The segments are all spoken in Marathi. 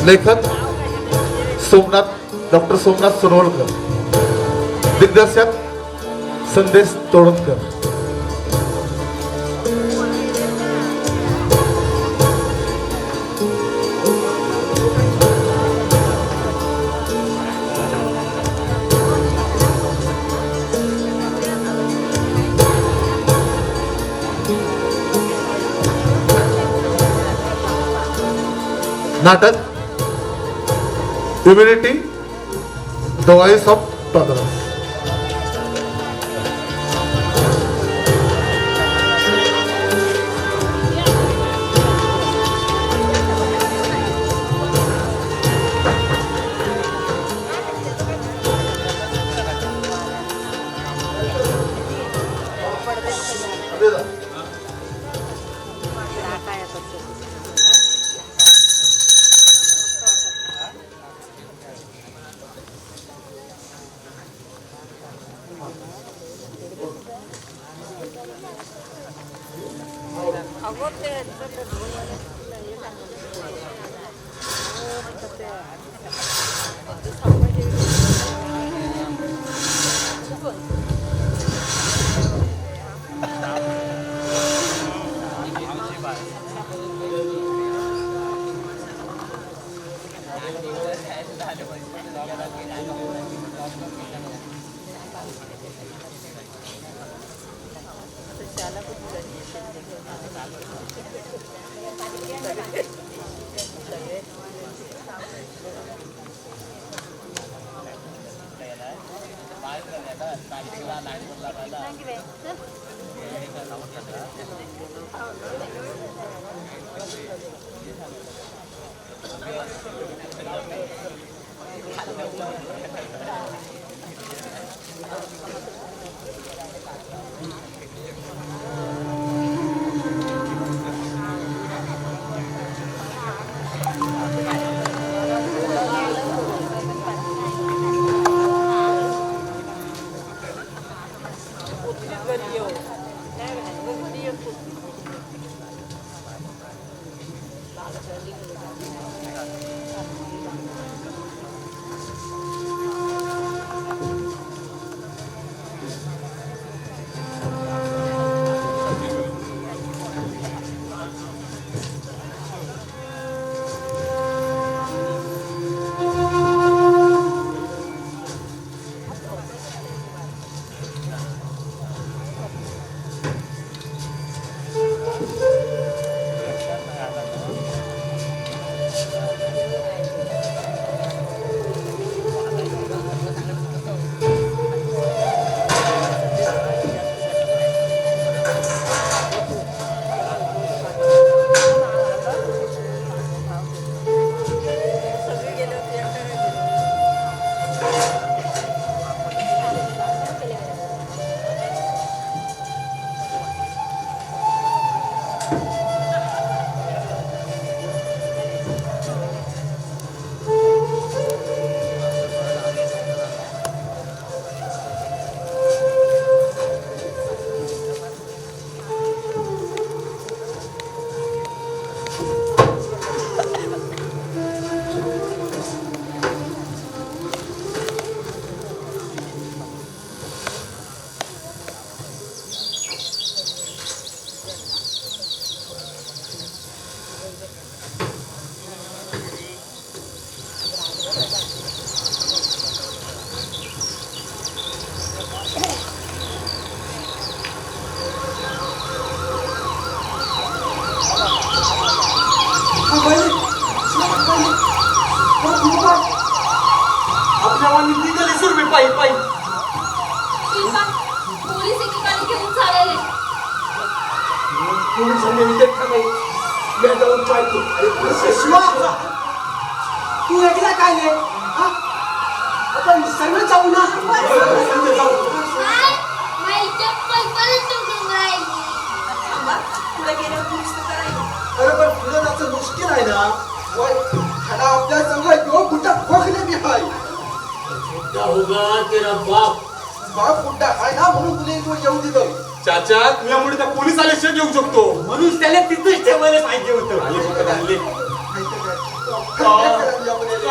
लेखक डॉक्टर सोमनाथ सोनवलकर, दिग्दर्शक संदेश तोडणकर. नाटक humanity the voice of tolerance. तू एकला काय रे? आपण सगळं जाऊ ना. अरे पण पुढे जायचं मुश्किल आहे ना. आपल्या संघ जो कुठं खोकले बी आहे. होगा तेरा बाप बुड्ढा आहे ना म्हणून तुला इथवर येऊ दिलं. चाचा तुझ्यामुळे त्या पोलीस आल्याशिवाय येऊ शकतो म्हणून त्याला तिथेच ठेवायला पाहिजे होतं.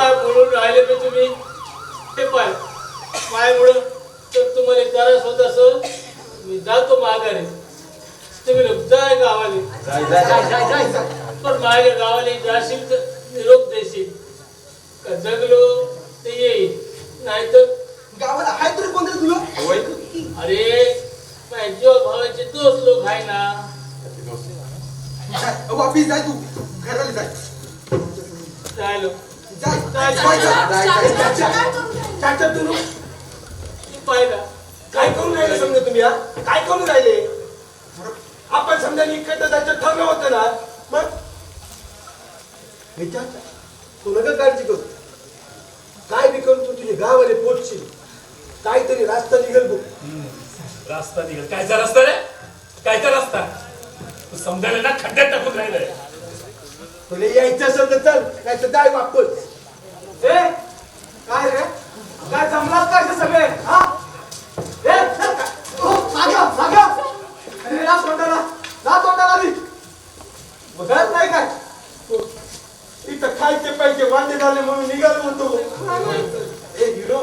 काय बोलून राहिले ते तुम्ही ते पाय मायामुळं तर तुम्हाला त्रास होत असेल मी जातो माघारी तुम्ही लोक जाय गावाले पण माझ्या गावाला जाशील तर निरोप देशील का जगलो ते येईल नाहीतर गावाला हाय तरी कोणतरी तुला अरे माझ्या भावाचे दोस्त लोक आहे ना वापिस जाय तू घराला जाय जायलो चाचा तू पाहिला काय करून राहिले समजा तुम्ही हा? काय करून राहिले आपण समजा इकडं जायचं ठरलं होतं ना मग विचार तू नका काळजी करू काय बी करून तू तुझे गावाले पोचशील काहीतरी रास्ता निघेल बघ रास्ता निघेल कायचा रस्ता रे कायचा रस्ता तू समजायला ना खड्ड्यात टाकून राहिलंय तुला यायचं असेल तर चल नाही तर जाय वापस काय रे काय जमलात काय ते सगळे हा अरे ना तोंडाला दी बघत नाही काय इथं खायचे पाहिजे वांदे झाले म्हणून निघालो होतो ए हिरो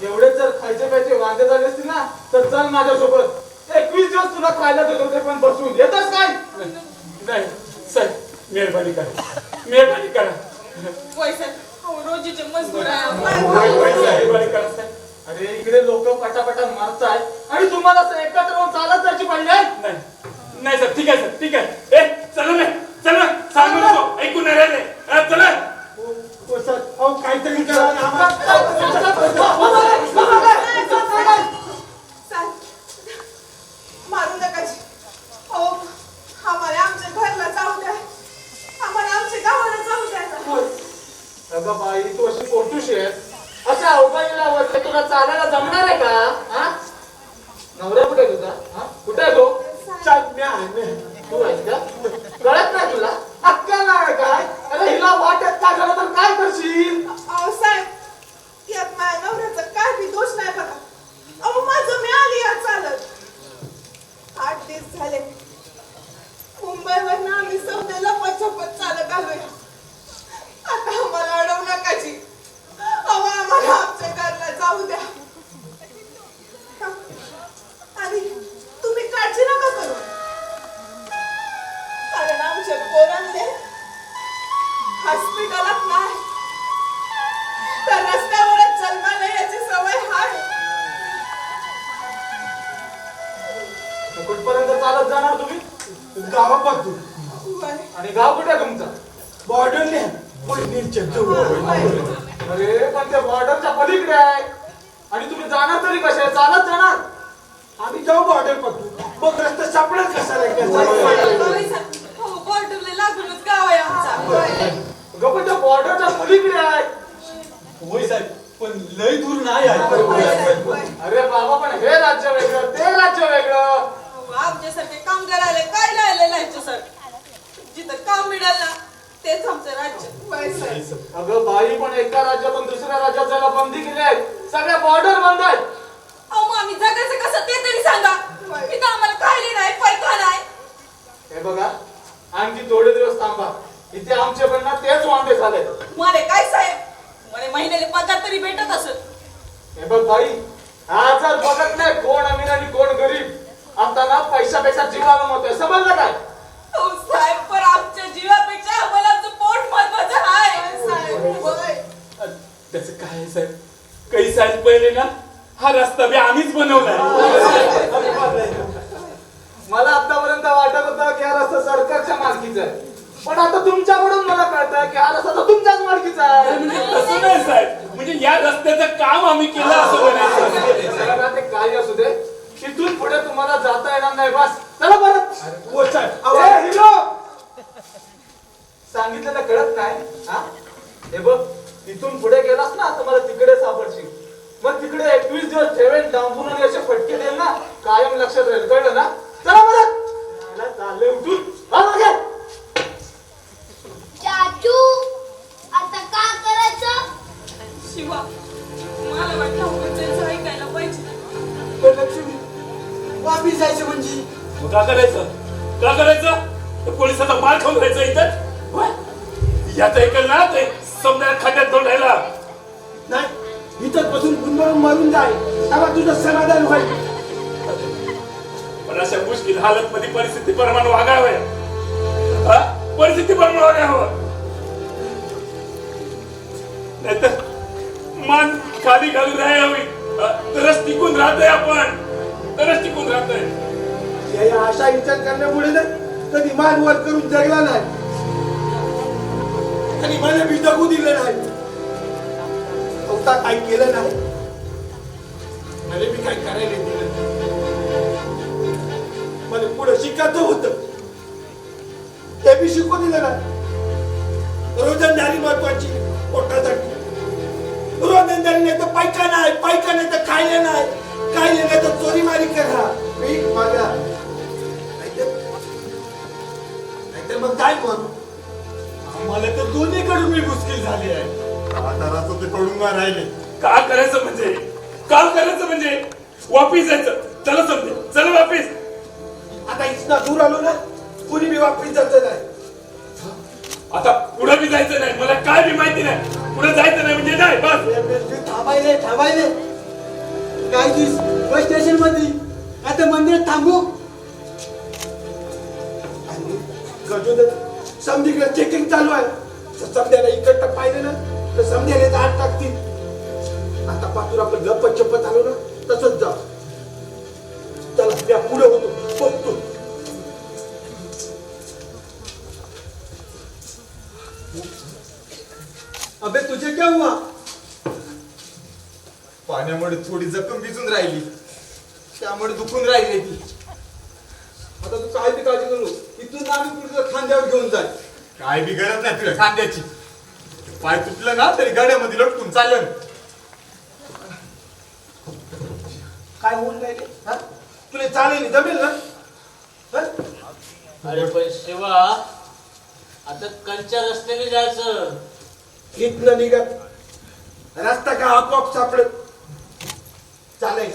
एवढे जर खायचे पाहिजे वांदे झाले असतील ना तर चल माझ्यासोबत 21 दिवस तुला खायला देतो ते पण बसून येतच काय नाही सर मेहरबानी करा मेहरबानी करा रोजीचे मजदूर मेहरबानी करा साहेब. अरे इकडे लोक पटापटा मारताय आणि तुम्हाला असं एकत्र होऊन चालत जायची पाहिजे नाही नाही सर ठीक आहे सर ठीक आहे ए चला रे चला सांगू नको ऐकून नाही राहिले चला अहो काहीतरी करा आणि मारू नकाची हो आम्हाला आमच्या घरला जाऊ द्या आम्हाला आमच्या गावाला जाऊ द्या अगं बाई तू अशी कोणतुशी आहेस अशा अवकाळीला वरती तुला चालायला जमणार आहे का हा नवरा कुठे आहे तुझा हा कुठे आहे तो तू आहेस का कळत नाही तुला अक्कल नाही काय अरे हिला वाटत काय झालं तर काय करशील अहो साहेब यात माझ्या नवऱ्याचा काय बी दोष नाही बघा अहो माझं मी आली या चालत 8 दिवस झाले मुंबईवर आम्ही समजायला पचपत चालत आलोय आता आम्हाला अडवू नकाची अहो आम्हाला आमच्या घरला जाऊ द्या आणि तुम्ही काळजी नका करू कारण आमच्या पोरांनी हॉस्पिटलात नाही तर रस्त्यावरच जन्माला याची सवय हाय कुठपर्यंत चालत जाणार तुम्ही गावापासून वय. आणि गाव कुठे आहे तुमचं बॉर्डरने अरे पण ते बॉर्डरच्या पलीकडे आहे आणि तुम्ही जाणार तरी कसे चालत जाणार आम्ही जाऊ बॉर्डर पासून मग रस्ता सापडेल कसा हो बॉर्डरला लागूनच गाव आहे आमचा पण त्या बॉर्डरच्या पलीकडे आहे होय साहेब पण लय दूर नाही अरे बाबा पण हे राज्य वेगळं ते राज्य वेगळं आमच्यासारखे कामगार आले काय राहिलेलं आहे सर जिथं काम मिळालं ना तेच आमचं राज्य अगं बाई पण एका राज्यातून दुसऱ्या राज्यात जायला बंदी केली आहे सगळ्या बॉर्डर बंद आहेत अहो मग आम्ही जगायचं कसं ते तरी सांगा इथं आम्हाला खायला नाही पैका नाही हे बघा आणखी थोडे दिवस थांबा इथे आमचे पण ना तेच वांदे झाले मला काय साहेब मला महिन्याला पगार तरी भेटत असत हे बघ बाई आज बघत नाही कोण अमीर आणि कोण गरीब आता ना पैशापेक्षा जीवाला होतोय समजलं काय हो साहेब पण आमच्या जीवापेक्षा आम्हाला आमचं पोट महत्वाचं आहे साहेब होय. त्याचं काय आहे साहेब काही साल पहिले ना हा रस्ता बी आम्हीच बनवलाय मला आतापर्यंत वाटत होतं की हा रस्ता सरकारच्या मालकीचा आहे पण आता तुमच्याकडून मला कळतंय की हा रस्ता तर तुमच्याच मालकीचा आहे म्हणजे तसं नाही साहेब म्हणजे या रस्त्याचं काम आम्ही केलं असं म्हणायचं चला ते काही असू दे तिथून पुढे तुम्हाला जाता येणार नाही बस चला परत हिरो सांगितलेलं कळत नाही हा हे बघ तिथून पुढे गेलास ना तर मला तिकडे सापडशील मग तिकडे 21 दिवस ठेवेन डांबून आणि असे फटके देईल ना कायम लक्षात राहील कळलं ना चला परत चालले उठून हा मागे चाचू आता का करायचं शिवा मला वाटलं उगाच ऐकायला पाहिजे पण लक्ष्मी वापिस जायचं म्हणजे मग का करायचं तर पोलिसाचा मार खाऊन राहायचं इथं होय? याचं ऐकल ना ते समजा खड्ड्यात धोंडायला. नाही इथं बसून गुंतवून मरून जाय तेव्हा तुझं समाधान होईल. पण अशा मुश्किल हालत मध्ये परिस्थिती प्रमाण वागावं, परिस्थिती प्रमाण वागावं. नाहीतर मान खाली घालून राहावी, तरच टिकून राहतोय आपण, तरच टिकून राहतोय. या अशा विचार करण्यामुळे ना कधी मान वर करून जगला नाही आणि मला मी जगू दिलं नाही. काही केलं नाही मला मी काय करायला दिलं. मला पुढे शिकायचं होतं ते बी शिकू दिलं नाही. रोजंदारी महत्वाची पोटासाठी. रोजंदारी नाही तर पैका नाही तर खायला नाही तर चोरी मारी करा, भीक मागा, नाहीतर मग काय करू. आम्हाला तर दोन्हीकडून मी मुश्किल झाली आहे. आता रात्र ते पडून नाही राहिले. का करायचं म्हणजे वापिस जायचं. चला समजे, चला वापिस. आता इथनं दूर आलो ना कुणी बी वापस जायचं नाही. आता पुढे बी जायचं नाही, मला काय बी माहिती नाही. पुढे जायचं नाही म्हणजे नाही, बस. थांबायले काय दिस बस स्टेशन मध्ये आता मंदिरात थांबू. समधीकडे चेकिंग चालू आहे. समध्याला इकडं पाहिलं ना तर समध्याला आत टाकतील. आता पातूर आपण लपत चपत आलो ना तसंच जा. चला त्या पुढे होतो बघतो. अबे तुझे क्या हुआ. पाण्यामुळे थोडी जखम भिजून राहिली, त्यामुळे दुखून राहिली ती. आता तू काय बी काळजी करू. इथून आम्ही पुढे खांद्यावर घेऊन जाय. काय बी गरज नाही तुला खांद्याची. पाय तुटलं ना तरी गाड्यामध्ये लटकून चालेल. काय होऊन राहिले हा तुला चालेल जमेल ना. अरे पण शिवा, आता कंच्या रस्त्याने जायचं. इथनं निघत रस्ता का आपोआप सापडत चालेल.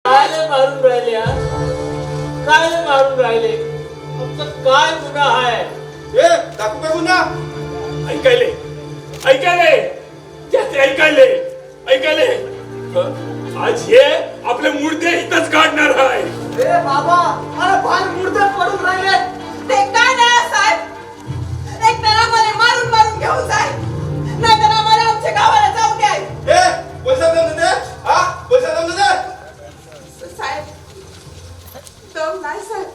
काय मारून राहिले. आमचं काय गुन्हा आहे. दाखवू का गुन्हा. ऐकायले त्याचे ऐकायले आज हे आपले मुर्दे इथंच काढणार आहे. बाबा अरे बाहेर मुर्दे पडून राहिले. ते काय नाही साहेब. एक तर आम्हाला मारून घेऊन जाय, नाही तर आम्हाला आमच्या गावाला जाऊ द्याय. पैसा दम दे. साहेब दम नाही साहेब,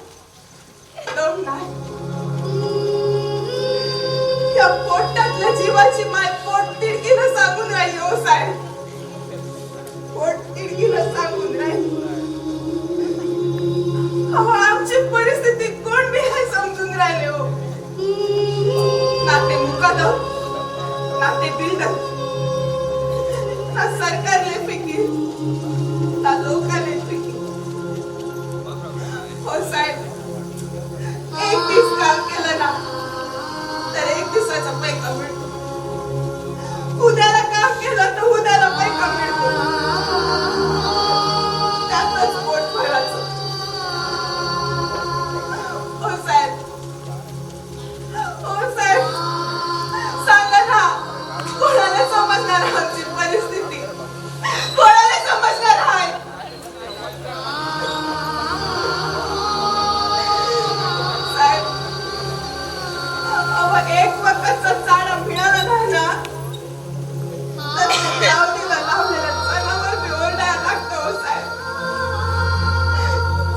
दम नाही. या पोटातल्या जीवाची माय पोट तिडकीनं सांगून राहिली हो साहेब. पोट तिडकीनं सांगून राहिली. अहो आमची परिस्थिती कोण बी हे समजून राहिले हो. ना ते मुकादम, ना ते बिल्डर, ना सरकारले फिकीर, ना लोकांले फिकीर. हो साहेब, एक दिवस काम केलं ना तर एक दिवसाचा पैका मिळतो. उद्याला काम केलं तर उद्याला पैका मिळतो. त्यातच पोट भरायचं. हो साहेब, सांगा ना कोणाला समजणार आमची परिस्थिती. कोणाला समजणार आहे. एक वखतचा चारा मिळाला नाही ना तर लावणीला लावलेला जनावर बी ओरडायला लागतं हो साहेब.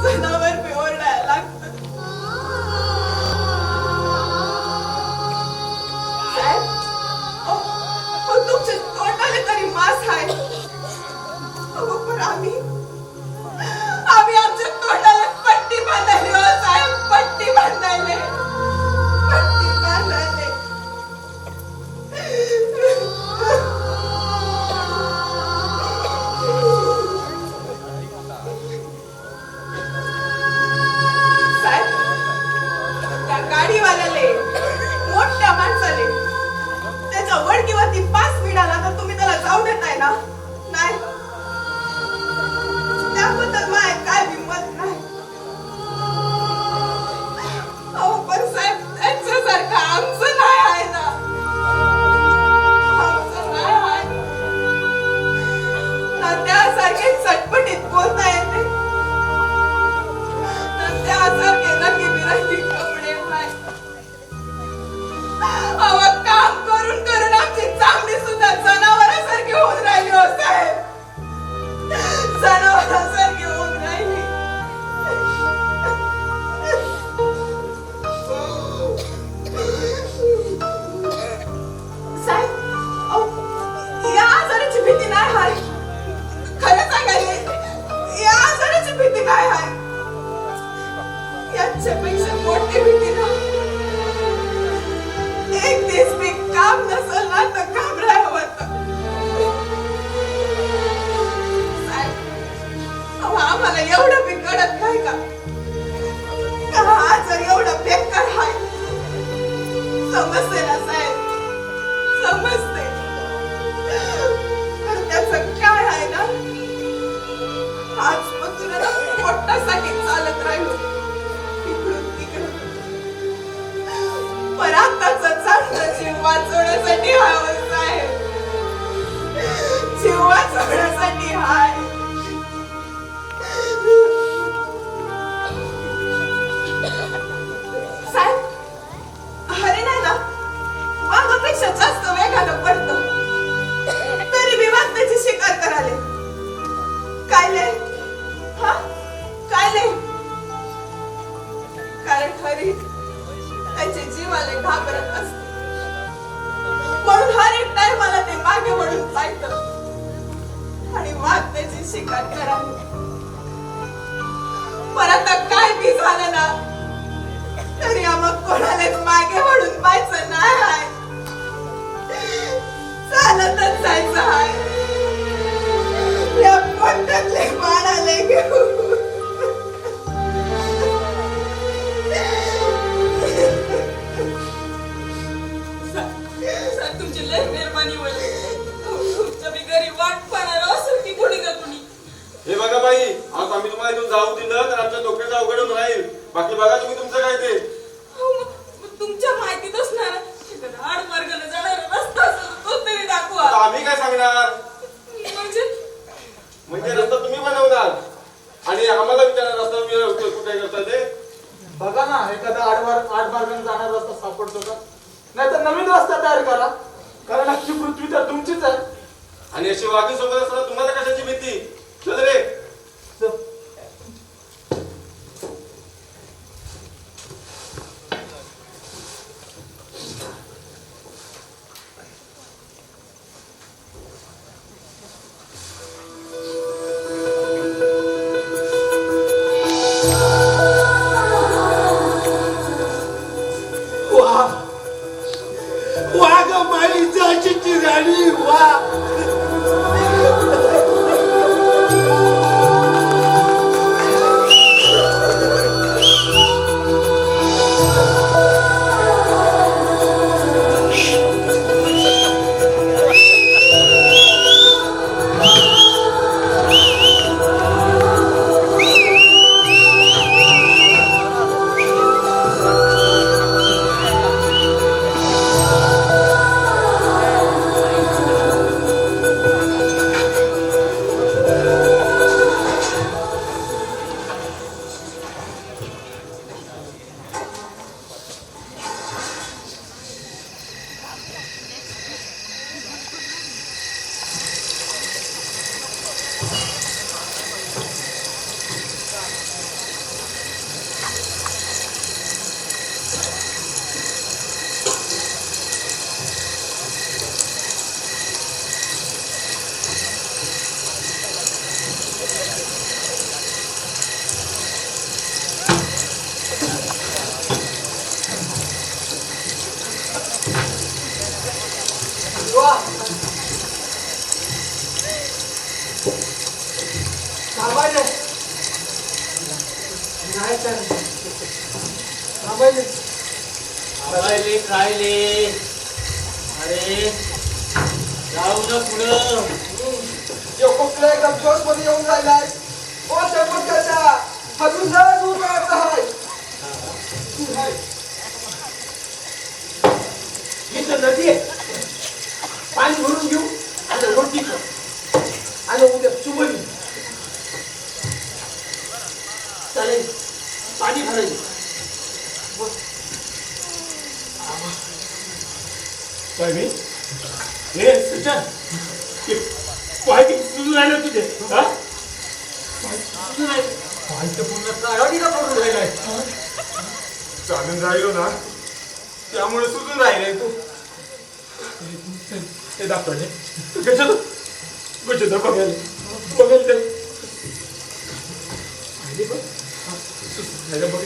जनावर बी ओरडायला लागतं. साहेब अहो तुमच्या तोंडाला तरी मांस आहे. अहो पण आम्ही आमच्या तोंडाला पट्टी बांधायली हो साहेब. पट्टी बांधायले. गाडीवाल्याले मोठ्या माणसाले त्याच्या आवड किंवा ती पास मिळाला तर तुम्ही त्याला जाऊ देताय ना? नाही, त्याबद्दल माझ्या काय हिंमत नाही. अहो पण साहेब, त्यांच्यासारखं आमचं नाही आहे ना. आमचं नाही आहे ना. त्यासारखे चटपटीत बोलता येते ना, त्यासारखे रंगीबिरंगी कपडे नाही. अहो काम करून करून आमची चामडी सुद्धा जनावरांसारखी होऊन राहिली हो साहेब. जनावरांसारखी होऊन राहिली. साहेब, अहो, या आजाराची भीती नाही आहे. खरं सांगायले, या आजाराची भीती नाही आहे. याच्यापेक्षा मोठी भीती नाही. एक दिवस मी काम नसल ना तर घाबरायला होतं. साहेब, अहो, आम्हाला एवढं बी कळत नाही का हा आजार एवढा बेकार आहे. समजते ना साहेब, समजते. पण त्याचं काय आहे ना, आजपासून ना पोटासाठी चालत राहिलो इकडून तिकडून. पण आताचा चांगला जीव वाचवण्यासाठी हाय साहेब, जीव वाचवण्यासाठी हाय. साहेब, हरिण ना वाघापेक्षा जास्त वेगानं पडतो, तरी मी वाघ त्याची शिकार कराले. काय लय? हा काय लय? कारण हरिण त्याच्या जीवाला घाबरत असते, म्हणून हर एक टायमाला ते मागे वळून पाहतं आणि वाघ त्याची शिकार करावी. पण आता काय बी झालं ना तरी मग कोणालाच मागे वळून पाहायचं नाही आहे. चालतच जायचं आहे. या पोटातले माळाले घेऊन. सर, तुमची लय मेहरबानी होईल. तुमच्या बी घरी वाट पाहणार असेल की कोणी का कोणी. हे बघा बाई, आज आम्ही तुम्हाला इथून जाऊ दिलं तर आमच्या डोक्याचं अवघड होऊन राहील. बाकी बघा तुम्ही तुमचं काय ते. मग तुमच्या माहितीत असणार आड मार्गाने जाणारा रस्ता असेल तो तरी दाखवा. आता आम्ही काय सांगणार? म्हणजे रस्ता तुम्ही बनवणार आणि आम्हाला विचारणार रस्ता कुठे करता ते. बघा ना, एखादा आठ मार्गाने जाणारा रस्ता सापडतो का? नाही तर नवीन रस्ता तयार करा, कारण अख्खी पृथ्वी तर तुमचीच आहे. आणि अशी वाघी सोबत असताना तुम्हाला कशाची भीती? चल रे. चल. वाघ माई जाशीची राणी वा. खायले अरे जाऊ ना पुढं. कुठल्या गमजोस मध्ये येऊन राहिलाय ओ त्याच्या अजून जरा दूर राहायचं आहे इथं नदी आहे पाणी भरून घेऊ आणि रोटी कर आणि उद्या सुबही चालेल पाणी भरायचं काय मी हे सज्जन ते पाय किती सुजून राहिले तुझे हा सुजून राहिले पाय तर पूर्ण काळवडीला पडून राहिलाय. चालून राहिलो ना त्यामुळे सुजून राहिले तू. ते दाखवले गजर गजर बघायला बघायला ते आली बघ सुजून बघ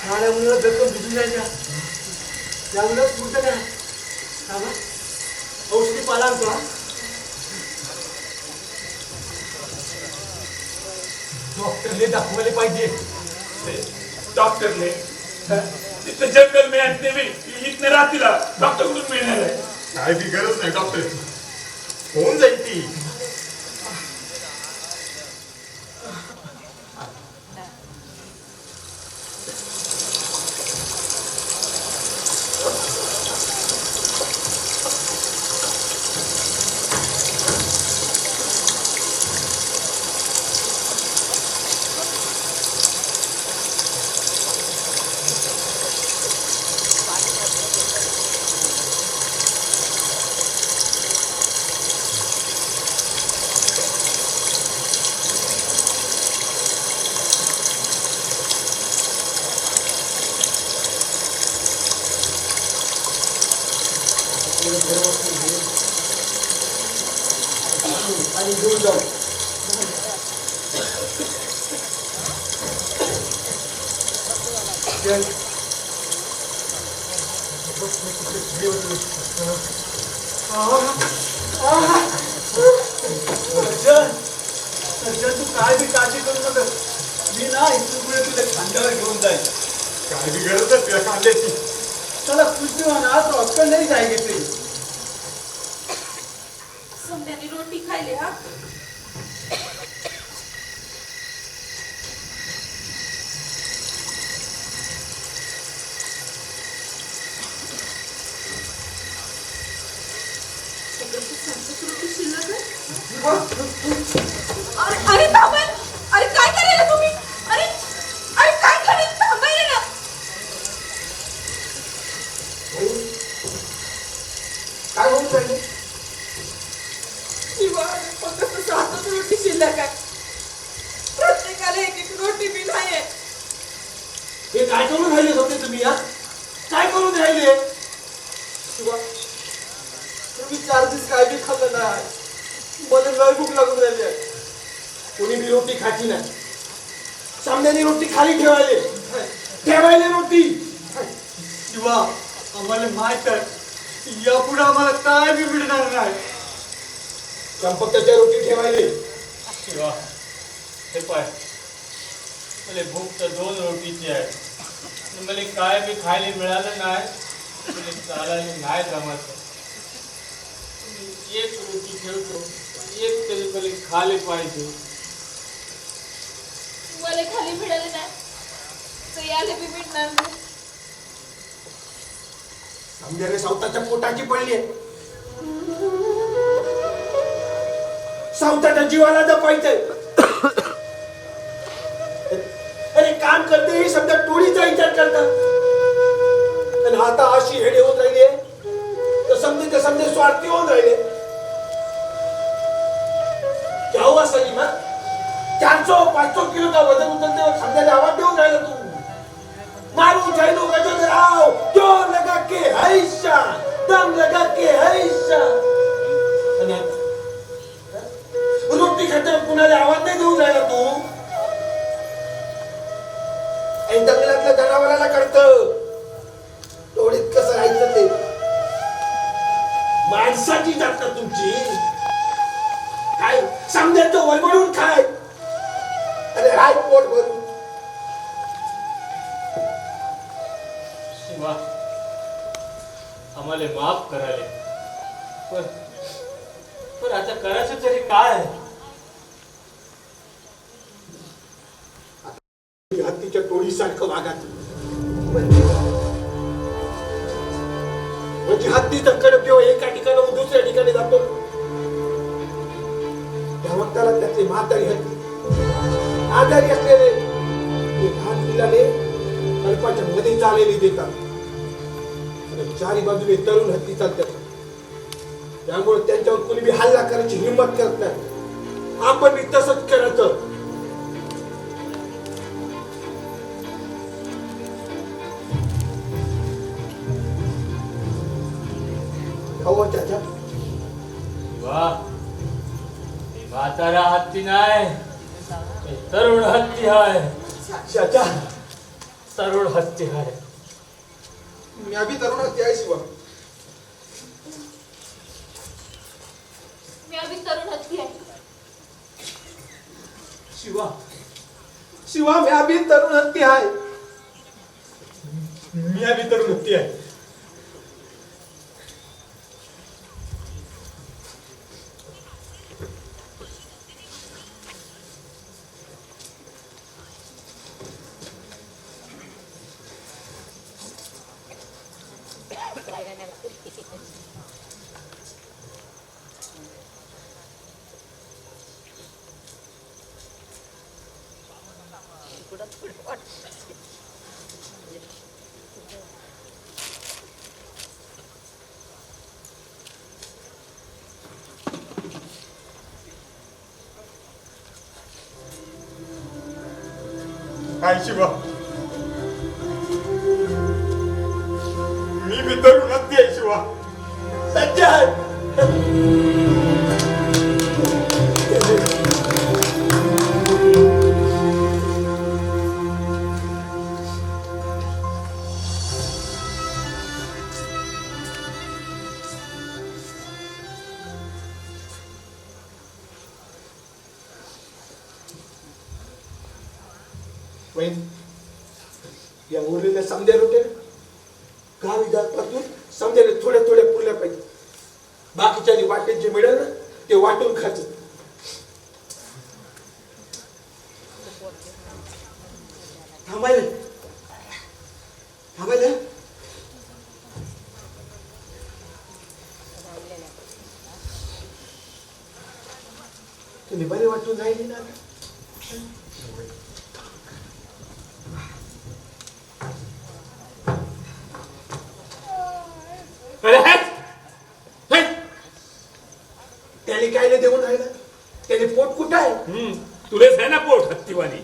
झाडामुळे जखम भिजून जायच्या त्यामुळे पुढचं काय औषधी पाला आणतो हा डॉक्टरने दाखवले पाहिजे. डॉक्टर ने तिथं जंगल में आणते मी इथने रात्रीला डॉक्टर कडून मिळणार आहे काय बी गरज नाही डॉक्टरची होऊन जाईल ती. आणि घेऊन जाऊ सध्या तू काय बी काळजी करू नका मी ना इथून पुढे तुझ्या खांद्यावर घेऊन जाईल काय बी गरज आहे तुझ्या कांद्याची. चला कुछ भी होना तो अक्कल नहीं जाएगी तेरी समद्याने रोटी खायली हा. रोटी शिल्लक आहे. अरे थांबा. अरे काय करायला तुम्ही. अरे अरे काय करायला थांबायला ना. काय होऊन राहिले किंवा फक्त 7 रोटी शिल्लक आहे. प्रत्येकाला एक एक रोटी बी नाहीये. हे काय करून राहिले होते तुम्ही या काय करून राहिले शिवा तुम्ही 4 दिवस काय बी खाल्लं नाही मला लय भूक लागून राहिली आहे. कोणी बी रोटी खायची नाही सामन्याने रोटी खाली ठेवायले रोटी किंवा आम्हाला माहित आहे यापुढे आम्हाला काय बी मिळणार नाही. चंपकच्या रोटी ठेवायले शिवा हे पाय मला भूक तर 2 रोटीची आहे. मला काय बी खायला मिळालं नाही. मला चालायला नाही जमत. एक रोटी ठेवतो एक तरी मला खाले पाहिजे. मला खाली मिळालं नाही तर याला बी मिळणार नाही. समजायला सावताच्या पोटाची पडली आहे सावताच्या जीवाला जपायचंय. अरे काम करते ही समजा टोळीचा विचार करतात आणि आता अशी हेडे होत राहिली तर समजे स्वार्थी होऊन राहिले. क्या हुआ सलीमा 400-500 किलो का वजन उचलते वक्त समजायला आवाज देऊन राहिला तू. मारू जाइनो गजर आओ जोर लगा के हैशा दम लगा के हैशा. रोटी खाते कुणाला आवाज नाही देऊन राहिला तू. जंगलातल्या जनावराला कळतं टोळीत कसं राहायचं ते. माणसाची जात का तुमची काय समजायचं वळवळून खाय. अरे हाय पोट भरून शिवा आम्हाला माफ करायला पण आता करायचं तरी काय? हत्तीच्या टोळीसारखं वागायचं म्हणजे हत्तीचा कडप जेव्हा एका ठिकाणाहून दुसऱ्या ठिकाणी जातो तेव्हा त्याला त्यातली म्हातारी हत्ती आजारी असलेले ते लहान मुलाने कल्पाच्या मध्ये चाललेली देतात आणि चारी बाजूने तरुण हत्ती चालतात. त्यामुळे त्यांच्यावर कोणी बी हल्ला करायची हिंमत करत नाही. आपण बी तसंच करायचं. हो चाचा वा म्हातारा हत्ती नाही, हे तरुण हत्ती आहे. चाचा तरुण हत्ती आहे. मी अभी तरुण हत्ती आहे शिवा. मी अभी तरुण हत्ती आहे. शिवा शिवा मी अभी तरुण हत्ती आहे. मी अभी तरुण हत्ती आहे. काय शिवा मी बी तरुण हत्ती आहे शिवा. या उरलेल्या समद्या रोट्या गावी जातातून समद्याला थोड्या थोड्या पुरल्या पाहिजे. बाकीच्या वाटेत जे मिळेल ना ते वाटून खायचं. थांबायला थांबायला तुम्ही बरे वाटून राहिले ना. त्याने काय नाही देऊन राहिला. त्याने पोट कुठं आहे? तुलेच आहे ना पोट हत्तीवाली.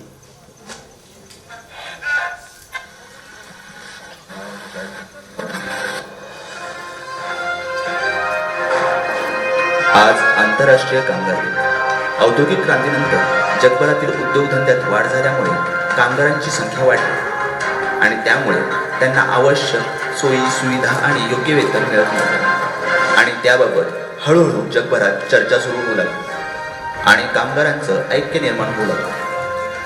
आज आंतरराष्ट्रीय कामगार दिन. औद्योगिक क्रांतीनंतर जगभरातील उद्योगधंद्यात वाढ झाल्यामुळे कामगारांची संख्या वाढली आणि त्यामुळे त्यांना आवश्यक सोयी सुविधा आणि योग्य वेतन मिळत नव्हते आणि त्याबाबत हळूहळू जगभरात चर्चा सुरू होऊ लागली आणि कामगारांचं ऐक्य निर्माण होऊ लागलं.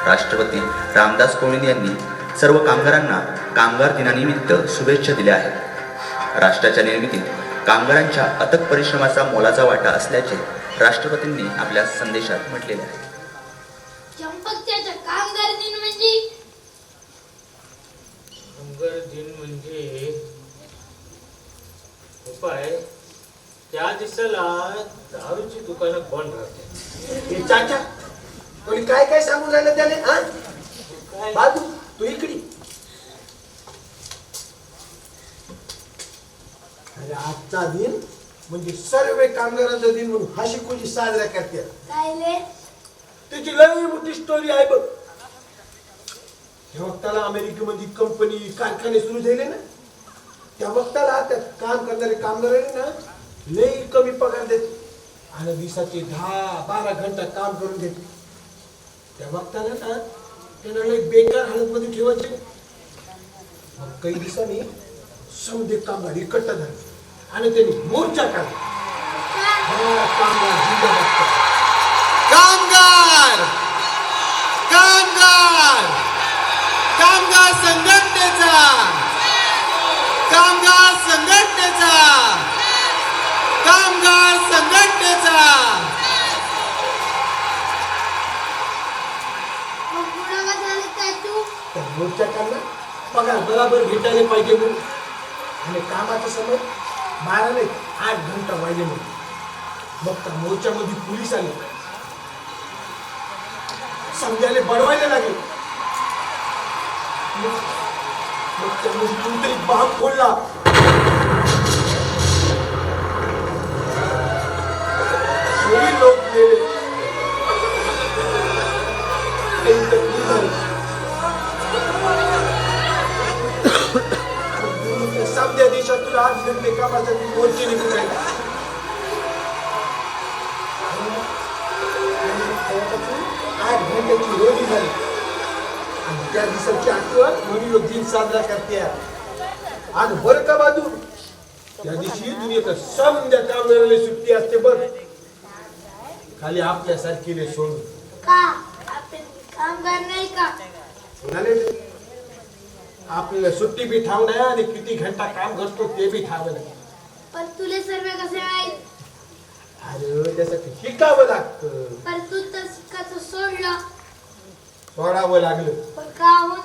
राष्ट्रपती रामदास कोविंद यांनी सर्व कामगारांना कामगार दिनानिमित्त शुभेच्छा दिल्या आहेत. राष्ट्राच्या निर्मितीत कामगारांच्या अथक परिश्रमाचा मोलाचा वाटा असल्याचे राष्ट्रपतींनी आपल्या संदेशात म्हटलेले आहे. चंपकच्या कामगार दिन म्हणजे कामगार दिन म्हणजे उपाय त्या दिवसाला दारूची दुकानं बंद राहते. चाचा कोणी काय काय सांगून राहिलं त्याने? हा काय बाजू तू इकडे. अरे आजचा दिन म्हणजे सर्व कामगारांचा दिन म्हणून हशी खुशी साजरा करते. कायले त्याची लई मोठी स्टोरी आहे बघ. त्या वक्ताला अमेरिकेमध्ये कंपनी कारखाने सुरू झाले ना त्या वक्ताला त्यात काम करणारे कामगार आहे ना लई कमी पगार देते आणि दिवसाचे 10-12 घंटा काम करून घेते. त्या वक्ताला ना त्यांना लई बेकार हालत मध्ये ठेवायचे. मग काही दिवसांनी समजे कामगार एकट्ठा झाले आणि त्यांनी मोर्चा काढला. कामगार जिंदाबाद. कामगार कामगार कामगार संघटनेचा मोर्चाकांना पगार बराबर भेटायला पाहिजे म्हणून आणि कामाचा समय 12 नाही 8 घंटा व्हायले म्हणून मग त्या मोर्चामध्ये पोलीस आले समजायला बडवायला लागले मग त्यामध्ये कोणतरी बाप फोडला लोक गेले समजा देशातून 8 घंटे कामासाठी मोर्चे निघून राहिले 8 घंट्याची रोजी झाली आणि त्या दिवसाची आठवण म्हणून लोक दिन साजरा करते आणि बरं का बाजू त्या दिवशी दुनियेत समजा कामगाराला सुट्टी असते बरं खाली आपल्यासारखीने सोडून का आपण कामगार नाही का आपल्याला सुट्टी बी ठाव नाही आणि किती घंटा काम करतो ते बी ठाव नाही पण तुले सर्व कसे माहित अरे त्यासाठी शिकावं लागतं पण तू तर शिकायचं सोडलं सोडावं लागलं पण काहून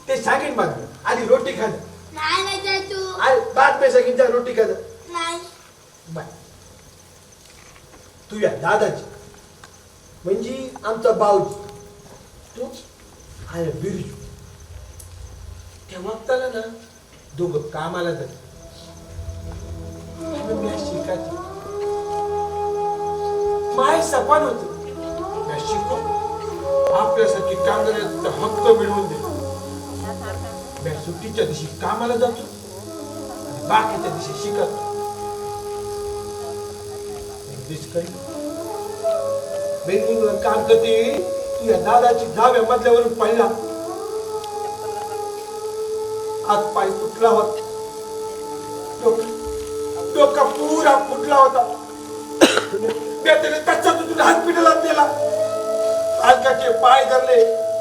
ते सांगेन बघ आधी रोटी खा नाही नाही जाय तू अरे बाद में सांगेन जा रोटी खा नाही बाय तू या दादाची म्हणजे आमचा बाऊजी तू आणि बिरजू तेव्हा त्याला ना दोघं कामाला जाते शिकायची माय सपान होत मी शिकून आपल्यासाठी कामगारांचा हक्क मिळवून दे मी सुट्टीच्या दिवशी कामाला जातो आणि बाकीच्या दिवशी शिकत बेंगळुरूला काम करते तुझ्या दादाची 10व्या मजल्यावरून पहिला हात पाय फुटला होता डोका पुरा फुटला होता त्याने त्याच्यातून हॉस्पिटलात नेला अलकाचे पाय धरले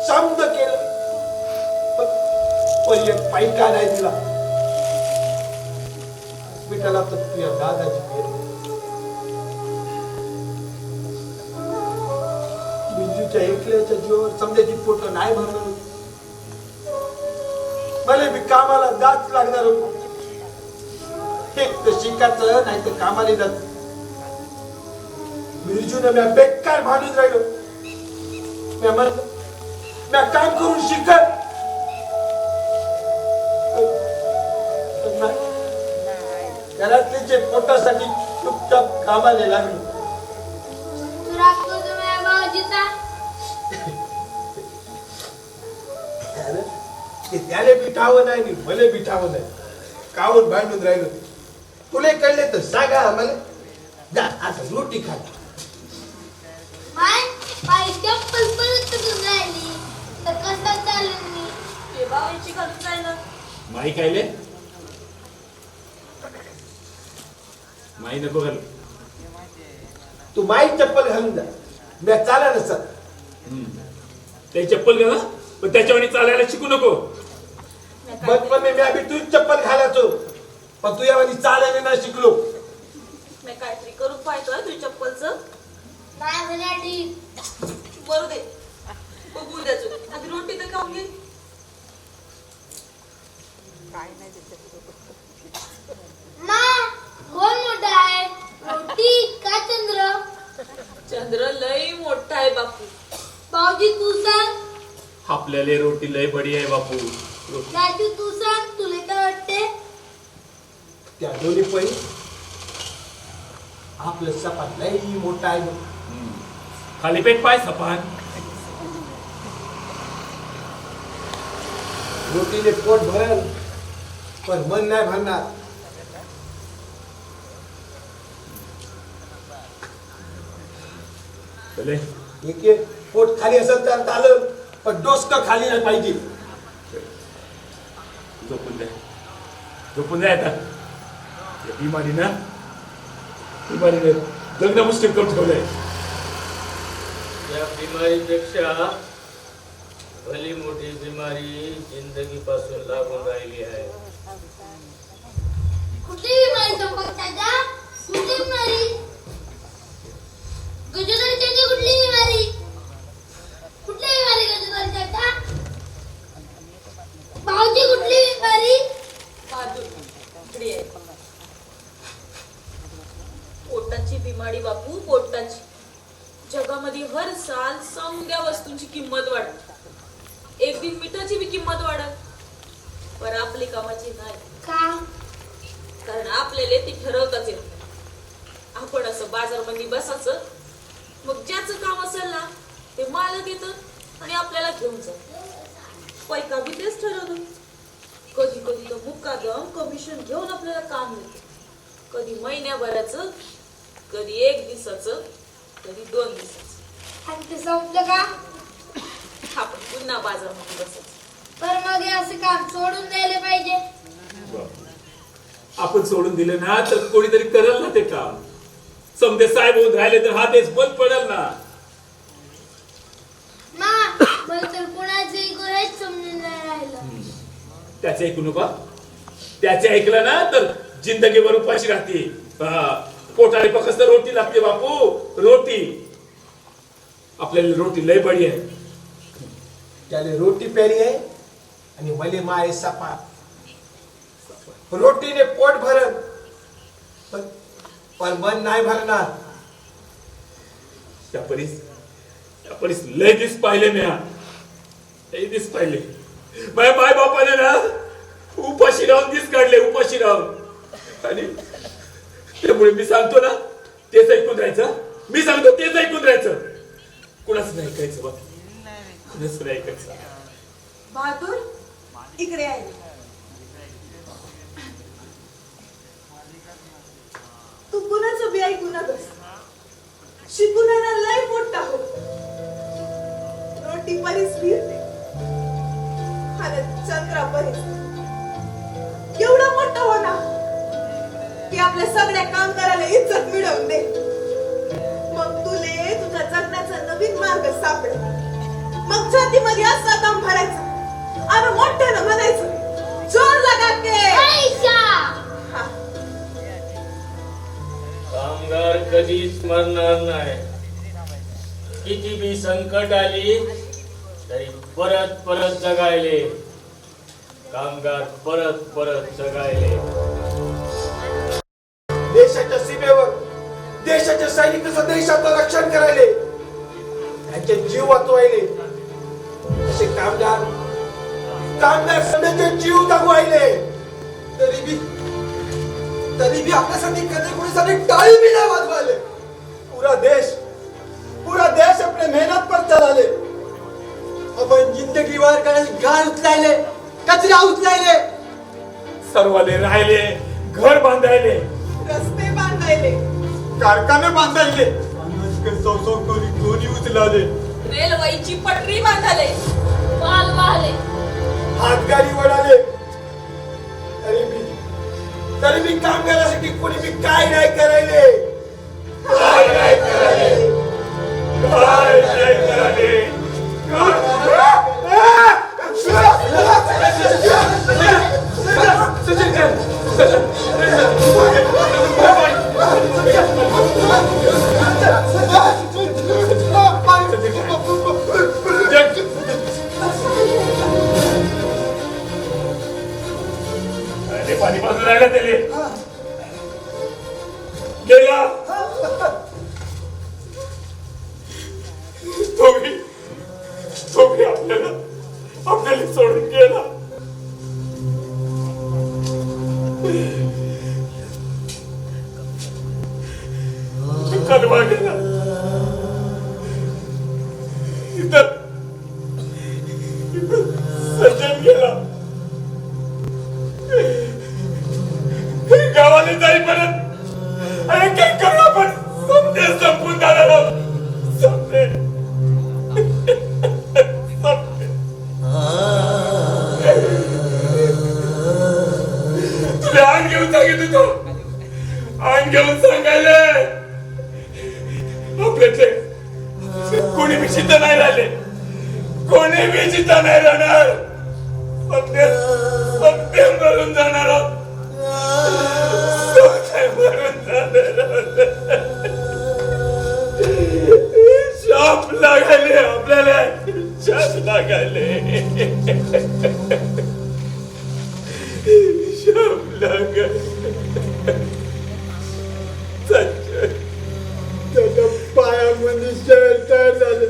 समज केलं पण एक पैका नाही दिला हॉस्पिटलात तुझ्या दादाची गेली बिंजूच्या एकल्याच्या जीवावर समजायची पोट नाही भरणार होती मला बी कामाला जाच लागणार होतो एक तर शिकायचं नाही तर कामाला जात बिरजूने मी बेकार भांडून राहिलो मी म्हणत मी काम करून शिकत घरातले जे पोटासाठी चुपचाप कामाला लागलो तू राखतो तुम्ही भाऊजीचा त्याला बिठावं नाही मला बिठावं नाही कावून भांडून राहिलो तुला कळले तर सांगा आम्हाला जा आता रोटी खा माय पाय चप्पल परत तुटून राहिली तर कसं चालेल मी ते बाबांची घालून जायला माई कायले माई नको घालू तू माई चप्पल घालून जा मी चाला नसत ते चप्पल घाला पण त्याच्यावर चालायला शिकू नको बचपन में मी तूच चप्पल घालायचो पण तू यावर चालायला नाही शिकलो मी काहीतरी करून पाहतोय तुझ्या चप्पलचं नाही म्हणाली बरू दे बघू द्यायचो आधी रोटी तर खाऊन घे मा कोण मोठा आहे रोटी का चंद्र चंद्र लई मोठा आहे बापू भाऊजी तू सांग आपल्याला रोटी लय बडी आहे बापू राजू तू सांग तुला काय वाटते त्या दोन्ही पै आपलं सपाट लई मोठा आहे खाली पेट पाय सपान रोटीने पोट भरल पण मन नाही भरणार भले एक पोट खाली असेल तर चालेल पण डोसकं खाली नाही पाहिजे झोपून द्या आता बिमारीनं लग्न मुश्किल करून ठेवलंय या बिमारीपेक्षा भली मोठी बिमारी जिंदगी पासून लागून राहिली आहे कुठली बिमारी चंपक चाचा कुठली बिमारी गजोदर चाचा कुठली बिमारी गजोदर चाचा समद्या वस्तूंची किंमत वाढत, एक दिन मिठाची बी किंमत वाढत, पण आपली कामाची नाही. का? कारण आपल्याला ती ठरवताच येत नाही. आपण असं बाजारमध्ये बसायचं, मग ज्याचं काम असेल ना ते मालक येतं आणि आपल्याला घेऊन जात. पैका बी तेच ठरवलं. कधी कधी तर मुक्कादम कमिशन घेऊन आपल्याला काम मिळतं. कधी महिन्याभराचं, कधी 1 दिवसाचं, कधी 2 दिवसाचं. आणि ते संपलं का? आपण पुन्हा बाजारमध्ये बसायचं. तर मग हे असं काम सोडून द्यायला पाहिजे. आपण सोडून दिलं ना तर कोणीतरी करल ना ते काम. समजे साहेब होऊन राहिले तर हा देश बंद पडेल ना. मला तर कोणाचं हेच समजून नाही राहिलं. त्याचे ऐकू नका. त्याचे ऐकलं ना तर जिंदगीभर उपाशी राहते. पोटाने फक्त रोटी लागते बापू, रोटी. आपल्याला रोटी लय बडी आहे. त्याने रोटी प्यारी आहे आणि मले माय सपा. रोटीने पोट भरत पण मन नाही भरणार. त्या परीस लय दिस पाहिले मी. लय दिस पाहिले. माझ्या माय बापाने ना उपाशी राहून दिस काढले, उपाशी राहून. आणि त्यामुळे मी सांगतो ना तेच ऐकून राहायचं. मी सांगतो तेच ऐकून राहायचं. कुणाच नाही ऐकायचं बा. कुणाच नाही ऐकायचं. बहादूर इकडे आहे. तू कुणाचं बी ऐकू नकस. शिकून लय मोठा हो. रोटी परीस फिरते आणि चंद्रा परीस एवढा मोठा हो ना की आपल्या सगळ्या कामगाराला इज्जत मिळवून दे. मग तुले तुझ्या जगण्याचा नवीन मार्ग सापडेल. मग छातीमध्ये असा दम भरायचा आणि मोठ्यानं म्हणायचं, जोर लगा के हा. कामगार कधीच मरणार नाही. किती बी संकट आली तरी परत परत जगायले. कामगार परत परत जगायले. देशाच्या सीमेवर देशाच्या सैनिकाचं देशाचं रक्षण करायले, त्यांचे जीव वाचवायले असे कामगार सगळ्यांचे जीव जगवायले. तरी बी आपल्यासाठी कधी कोणीसाठी टाळी बी नाही वाजवायले. पूरा देश आपले मेहनत पर चलाले. आपण जिंदगीवर गाळ उचलायले, कचरा उचलायले, सर्वाले राहिले, घर बांधायले, रस्ते बांधायले, कारखाने बांधायले, दोन्ही उचलाले, रेल्वेची पटरी बांधाले, माल वाहले, हातगाडी वडाले. तरी मी कामगारासाठी कोणी मी काय नाही करायले. काय नाही करायले. पाणी बाजूला राहिला त्याले गेला. तो भी आपल्याला सोडून गेला. कलवा गेला. इथं सज्जन गेला. गावाला जाईपर्यंत आणि काय करू आपण. समजे संपून जाणार आहोत. समजे तुला अंग घेऊन सांगितलं तो. अंग घेऊन सांगायला आपल्यातले कोणी बी चिंता नाही राहिले. कोणी बी चिंता नाही राहणार. सत्य मरून जाणार आहोत. शाप लागायले आपल्याला. शाप लागायले. शाप लागायले. त्याच्या पायामध्ये शहर तयार झाले.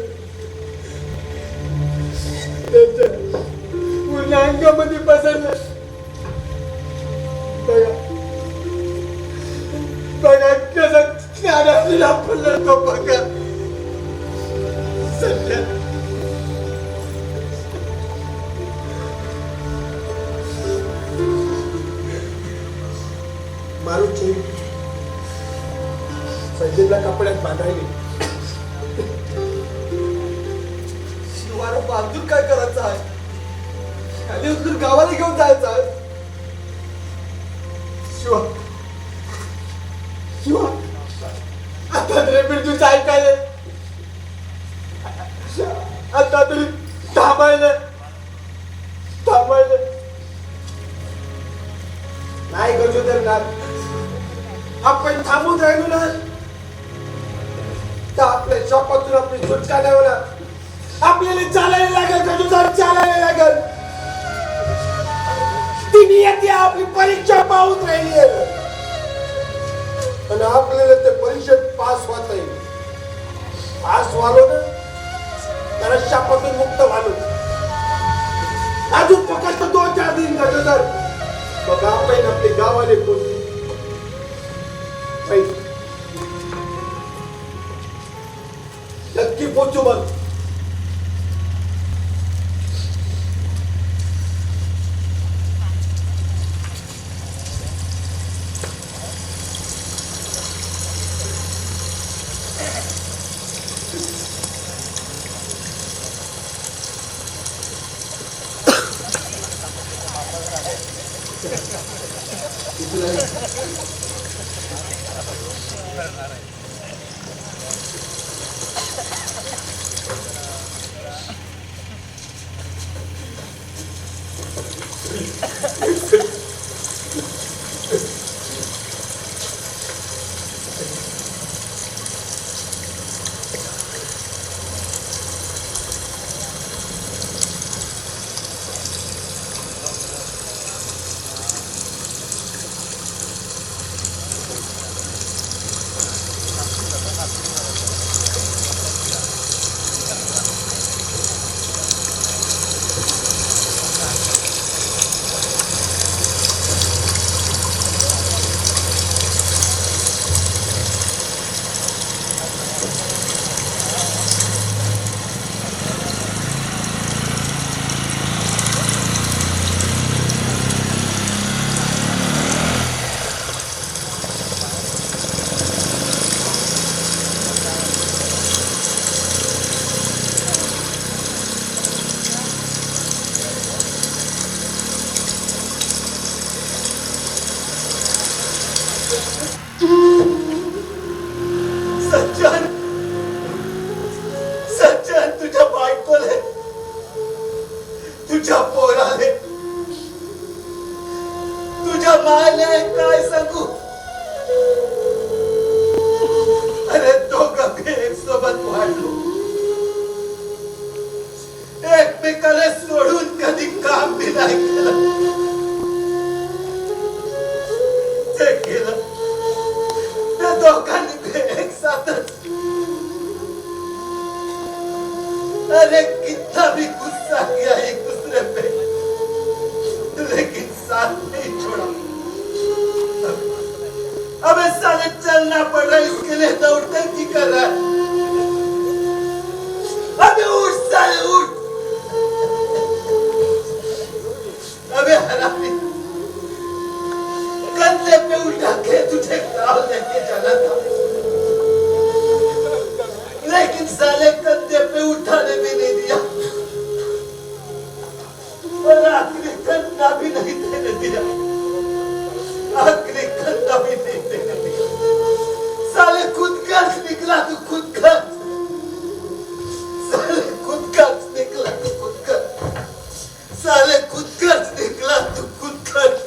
बाजूला पडला तो बघा सध्या मारूची संजयला कपड्यात बांधायले शिवारा बांधून काय करायचं आहे खाली उतरून गावाला घेऊन जायचं आहे शिवा शिवा आता तरी बिरजूच ऐकायला आता तरी थांबायला नाही गजोदर ना आपण थांबून राहिलो ना तर आपल्या शॉपातून आपली सुटका नाही होणार आपल्याला चालायला लागेल गजोदर चालायला लागेल ती नियती आपली परीक्षा पाहून राहिली आहे आणि आपल्याला ते परीक्षेत पास होता येईल पास व्हालो ना त्याला शापातून मुक्त व्हालो अजून फक्त 2-4 दिन गजोदर मग आपण आपले गावाले पोहोचू नक्की पोहोचू मग सज्जन तुझ्या बायकोले तुझ्या पोराले तुझ्या मायले काय सांगू अरे दोघं बी एक सोबत वाढलो एकमेकाला सोडून कधी काम बी नाही केलं ते केलं त्या दोघांनी एक साथच अरे कितना भी गुस्सा किया एक दूसरे पे लेकिन साथ नहीं छोड़ा अब साले चलना पड़ रहा है इसके लिए दौड़ते कर रहा है अबे उठ साले उठ अबे हरामी कंधे पे उठा के तुझे गाँव लेके जाना था लेकिन साले कंधे पे उठाने भी नहीं दिया और आखिरी कंधा भी नहीं देने दिया आखिरी कंधा भी नहीं देने दिया साले खुद खर्च निकला तू खुद खर्च साले खुद खर्च निकला तू खुद खर्च साले खुद खर्च निकला तू खुद खर्च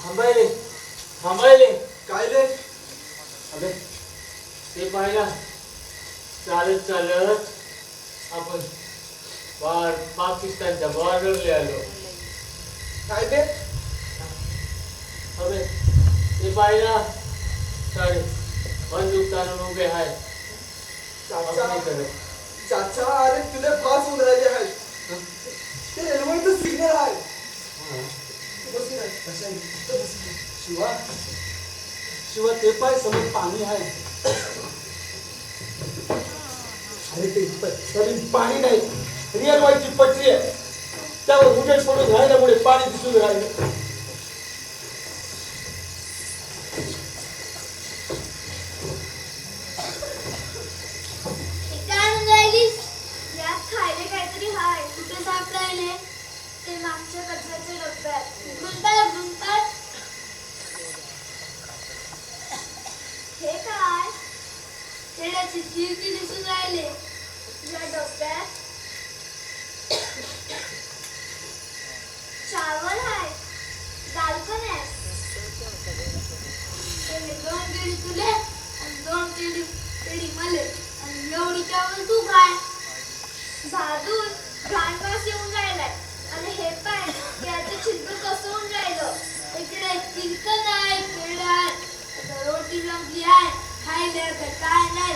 थांबायले काय रे अबे ते पाहिला चालत चालत आपण पाकिस्तानच्या बॉर्डरला आलो. काय रे अबे ते पाहिला साडे बंदूक ताणून उभे आहेत आपल्याकडे. चाचा अरे तुला फास होऊन राहिले आहेत ते रेल्वेचं सिग्नल आहे. शिवा ते पाय समोर पाणी आहे. अरे ते पाणी नाही रिअल व्हायची पटरी आहे त्यावर उजेड पडून राहिल्यामुळे पाणी दिसून राहिले. यात खायला काहीतरी हाय. कुठे साप राहिले ते मागच्या कचऱ्याच्या डब्यात गुंतात. हे काय खेळाची चिरकी दिसून राहिले या डब्यात. चावल आहे दाल पण आहे. दोन केळी तुले आणि दोन केळी मले आणि एवढी चावल तू काय. भाजून घाणवास येऊन राहिलाय आणि हे पाय याचं छिद्र कसं होऊन राहिलं. इकडे चिंकन आहे केळ आहे आता रोटी जमली आहे खायला काय नाही.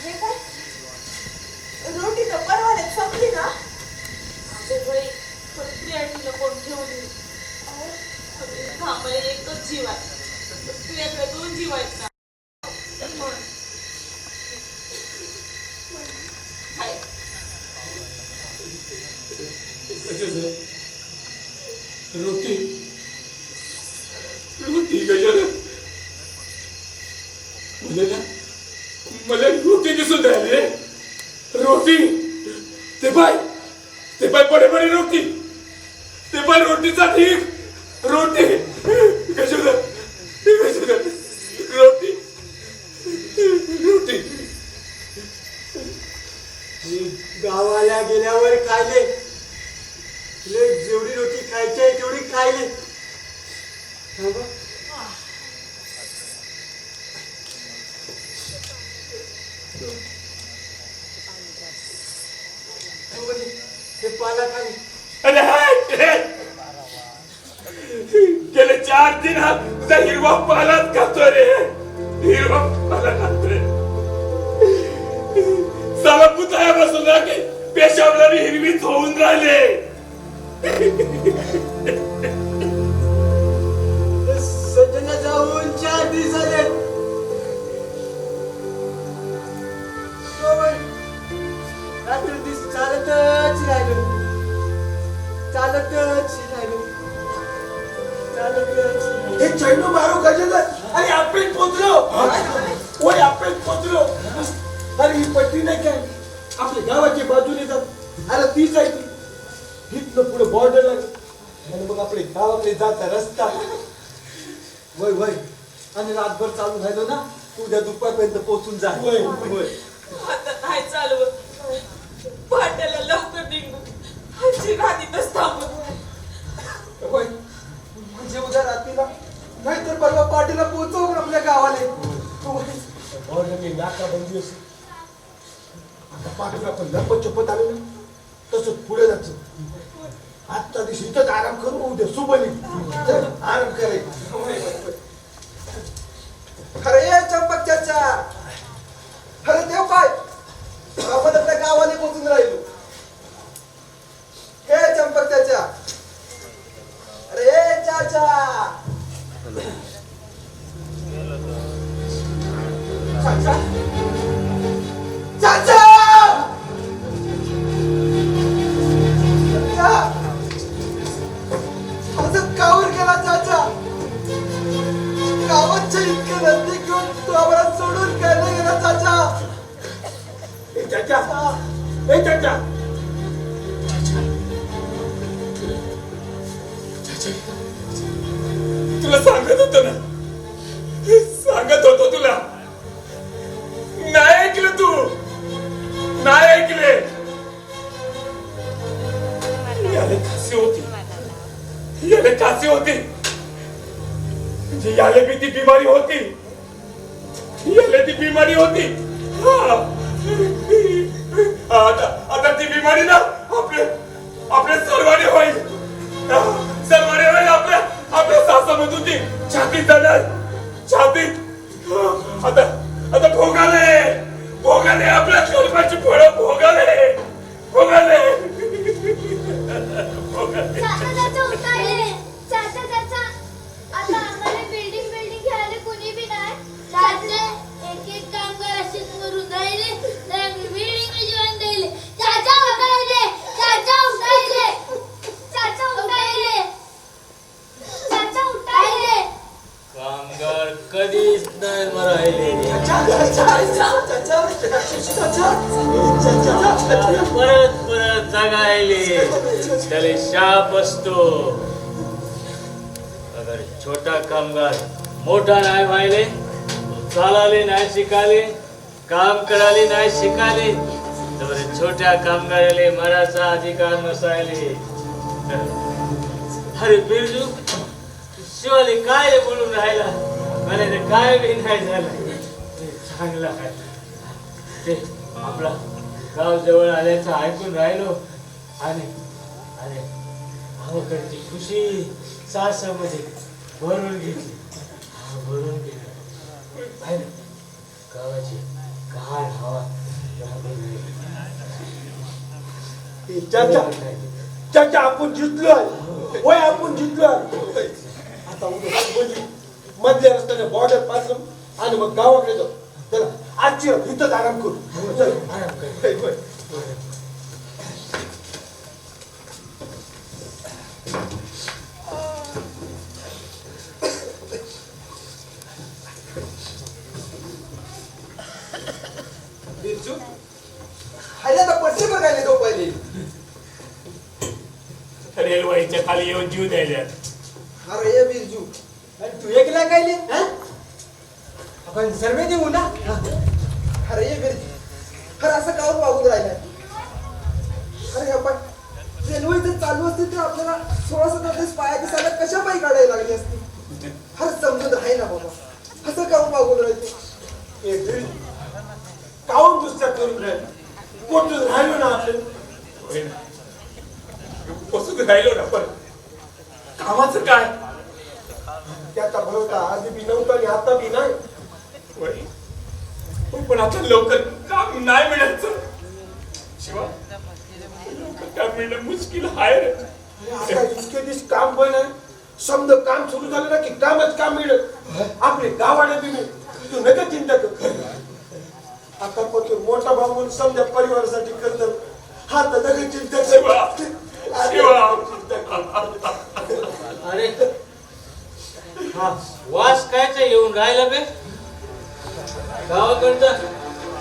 हे काय रोटी तर परवान्यात संपली ना. प्रियाटीला कोण ठेवली आम्हाला एकच जीव आहे तुझ्याकडे 2 जीव आहेत ना. रोटी रोटी गजानन मला रोटी दिसून राहिली. रोटी ते पाय बडे बडे रोटी ते पाय रोटीचा ठीक रोटी गजानन रोटी रोटी गावाला गेल्यावर खायले जेवढी रोटी खायची आहे तेवढी खायले. हे पाला खाली. अरे गेले 4 दिन हा तुझा हिरवा पालाच खातो रे. हिरवा पाला खातोय साला पुतळ्या बसून राखे पेशावला हिरवीच होऊन राहिले. सजना जाऊन 4 दिवस झाले. रात्र दिस चालतच राहिलो. हे चेंडू मारू गजेंद्र. अरे आपण पोचलो. अरे ही पट्टी नाही काय आपल्या गावाच्या बाजूने जात. अरे तीच आहे ती इथनं पुढे बॉर्डर लागेल आणि मग आपले गावाकडे जाता रस्ता. वय आणि रातभर चालू राहिलो ना उद्या दुपारपर्यंत पोहोचून जा. आता नाही चालवत पाट्याला लवकर निघू आजी रात्रीतच थांबत. म्हणजे उद्या रात्रीला नाहीतर परवा पाटीला पोहोचव आपल्या गावाला. बॉर्डरने नाका बंदी असेल. आता पाटील आपण लपत चपत आलो ना तसं पुढे जायचं. आजच्या दिवशी इथंच आराम करू उद्या सुबली आराम करायचं. अरे चंपक चाचा अरे देव काय आपण आपल्या गावाला पोहोचून राहिलो. हे चंपक चाचा अरे चाचा चाचा माझं कावर गेला चाचा. गावाच्या इतकं नजदीक घेऊन तू आम्हाला सोडून गेला गेला चाचा. चाचा तुला सांगत होतो तुला नाही ऐकलं. तू नाही ऐकले. खासी होती याला कासे होती, म्हणजे याला बी ती बिमारी होती, याला ती बिमारी होती. हा. आता ती बिमारी ना आपल्या सर्वांनी होईल, सर्वांनी होईल. आपल्या सासामधून ती छातीत जाणार, छातीत. आता भोगाले आपल्या कर्माची फळं भोगाले. चाचा आता आम्हाला बिल्डिंग घ्यायला कोणी बी नाही. चाचा एक कामगार असेच मरून राहिले तर आम्ही बिल्डिंग जीवन दिले. चाचा उठायले. कामगार कधीच नाही मरायले. परत जगायले त्याला शाप असतो. अगर छोटा कामगार मोठा नाही व्हायले, चालाले नाही शिकाले, काम करायले नाही शिकाले, तर छोट्या कामगाराले मराचा अधिकार नसायले. अरे बिरजू शिवाले काय बोलून राहिला, मला ते काय बी नाही झालं. चांगला आहे ते आपला गाव जवळ आल्याचं ऐकून राहिलो आणि भावाकडची खुशी सासामध्ये भरून घेतली. पाहिलं गावाची गाढ हवा चाचा आपण जिंकलोय. होय आपण जिंकलोय. आता उद्या मधल्या रस्त्याने बॉर्डर पासलं आणि मग गावाकडे जाऊ. चला आजची इथंच आराम करू. आराम कर. पट्टे बघायला तो पहिले रेल्वेच्या खाली येऊन जीव द्यायला. अरे ये बिरजू, तू एकला काय आपण सर्वे देऊ ना. अरे ये बिरजू, अरे असं काऊन वागून राहिलाय. अरे आपण रेल्वे जर चालू असते तर आपल्याला 16-17 पायाची सगळ्यात कशा पायी काढायला लागली असती. अरे समजून आहे ना बाबा, असं काऊन वागून राहायचं. काऊन दुसऱ्या करून राहिलं, पोटून राहिलो ना आपलं. बसून राहिलो ना, पण कामाचं काय. त्याचा भरोसा आधी बी नव्हता आणि आता बी नाही. पण आता लवकर काम नाही मिळायचं शिवा. लवकर काम मिळणं मुश्किल आहे रे. आता इतके दिवस काम पण आहे. समजा काम सुरू झालं ना की कामच काम मिळत. आपले गावाला बी नाही. तू नका चिंता कर. आता पण तू मोठा भाऊ म्हणून समजा परिवारासाठी करतो. हा तर नका चिंता कर. अरे हा वास कायचा येऊन राहिला बे. गावाकडचा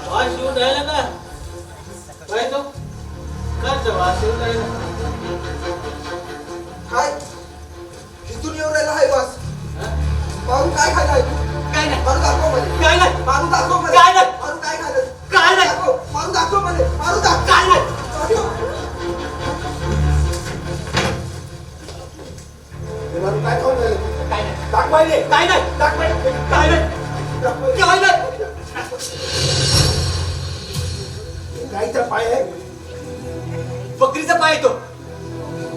वास येऊन राहिला का काय तो कायचा वास येऊन राहिला. काय इथून येऊन राहिला आहे बस. मारून काय खायला काय नाही. मारून दाखव मध्ये काय नाही. मारून दाखव मध्ये काय नाही. मारून काय खायला काय नाही. मारून दाखव मध्ये मारून दाखव काय नाही. काय खाऊन झालं काय नाही. दाखवायले काय नाही. दाखवायले काय नाही. काय नाही. गाईचा पाय आहे. बकरीचा पाय तो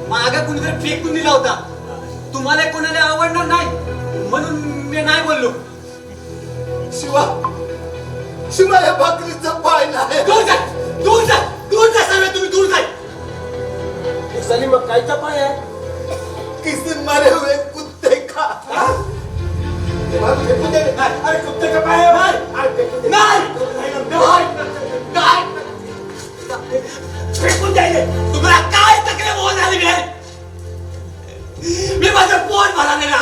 मागा कुणीतरी फेकून दिला होता. तुम्हाला कोणाला आवडणार नाही म्हणून मी नाही बोललो. शिवा या बकरीचा पाय नाही. दूर जा सगळे तुम्ही दूर जा. साली मग गाईचा पाय आहे. किसी मरे हुए कुत्ते का अरे कुत्ते का पाय फेकून द्यायले. तुम्हाला काय तक्रार होत झाली काय. मी माझं पोट भराले ना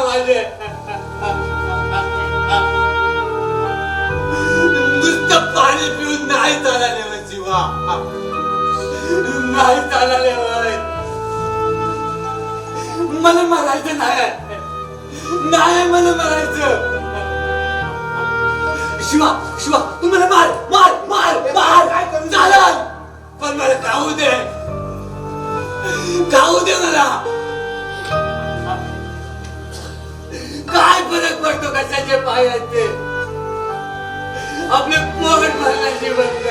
माझे. नुसतं पाणी पिऊन नाही चालले जीवा. नाही चालले. मला मरायचं नाही. मला मरायचं. शिवा शिवा तू मला मार मार मार मार काय करू? चालेल पण मला खाऊ दे मला. काय फरक पडतो कशाचे पाय आहेत ते आपले पोट भरण्याची बंद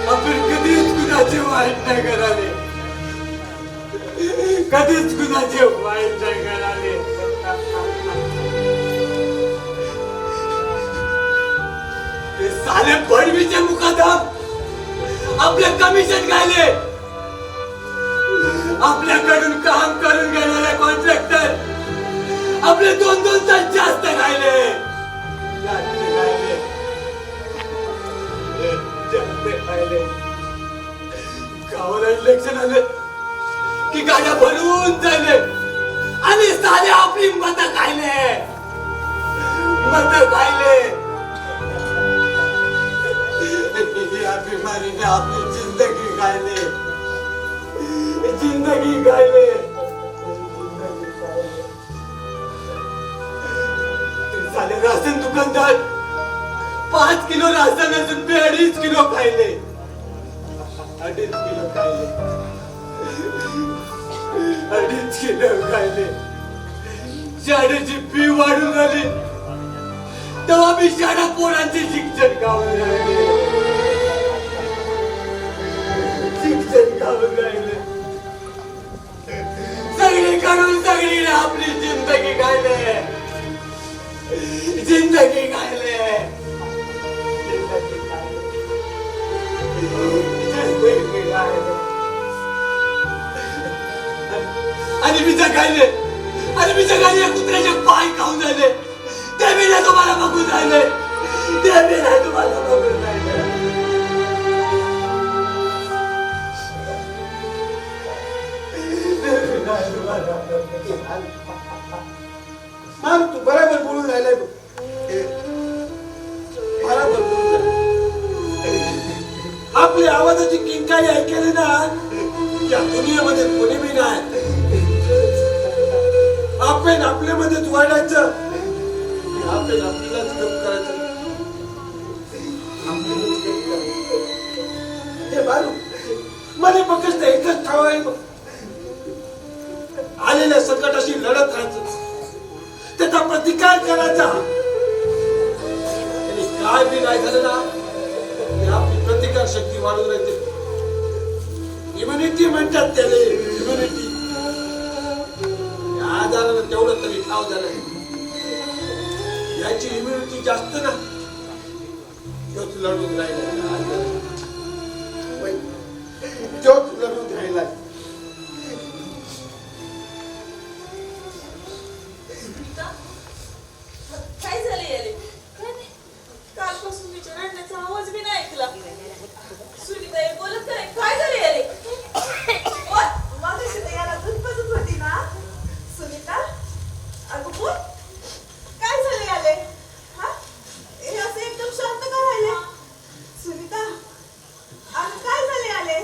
आपण कधीच कुणाचे वाईट नाही करावे कधीच कुणाचे वाईट नाही करावे. ते साले बडवीचे मुकादम आपले कमिशन खायले आपल्याकडून काम करून घेणारे कॉन्ट्रॅक्टर आपले 2-2 तास जास्त खायले गावाला इलेक्शन आले की गाड्या भरून झाले आणि साले आपली मत खायले या बिमारीने आपली जिंदगी खायले साले राशन दुकानदार 5 किलो राशन असून 2.5 किलो खायले 2.5 किलो खायले. शाळेची फी वाढून आली तेव्हा मी शाळा पोरांचे शिक्षण गावून राहिले सगळीकडे आपली जिंदगी खायले आणि मी जगायले कुत्र्याचे पाय खाऊन झाले ते मी ना तुम्हाला बघून राहिले मान तू बरोबर बोलून राहिलाय बघ. बरोबर बोलून राहिलाय. आपल्या आवाजाची किंकाळी ऐकली ना या दुनियेमध्ये कोणी बी नाही. आपण आपल्यामध्येच वाढायचं आपण आपल्यालाच गप करायचं. हे बारू मला फक्त एकच ठाव आहे बघ. आलेल्या संकटाशी लढत राहायचं त्याचा प्रतिकार करायचा आणि काय बी नाही झालं ना आपली प्रतिकार शक्ती वाढून राहते. इम्युनिटी म्हणतात त्याला इम्युनिटी. आजारानं तेवढं तरी ठाव झालं याची इम्युनिटी जास्त ना तोच लढून राहिला तोच लढून राहिला. काय झाले याले कालपासून तिच्या रडण्याचा आवाज बी नाही ऐकला. सुनीता एक बोलत नाही काय झाले याले मागाशी तर याला दूध पाजत होती ना सुनीता. अगं बोल काय झाले आले हा हे असे एकदम शांत का राहिले सुनीता. अगं काय झाले आले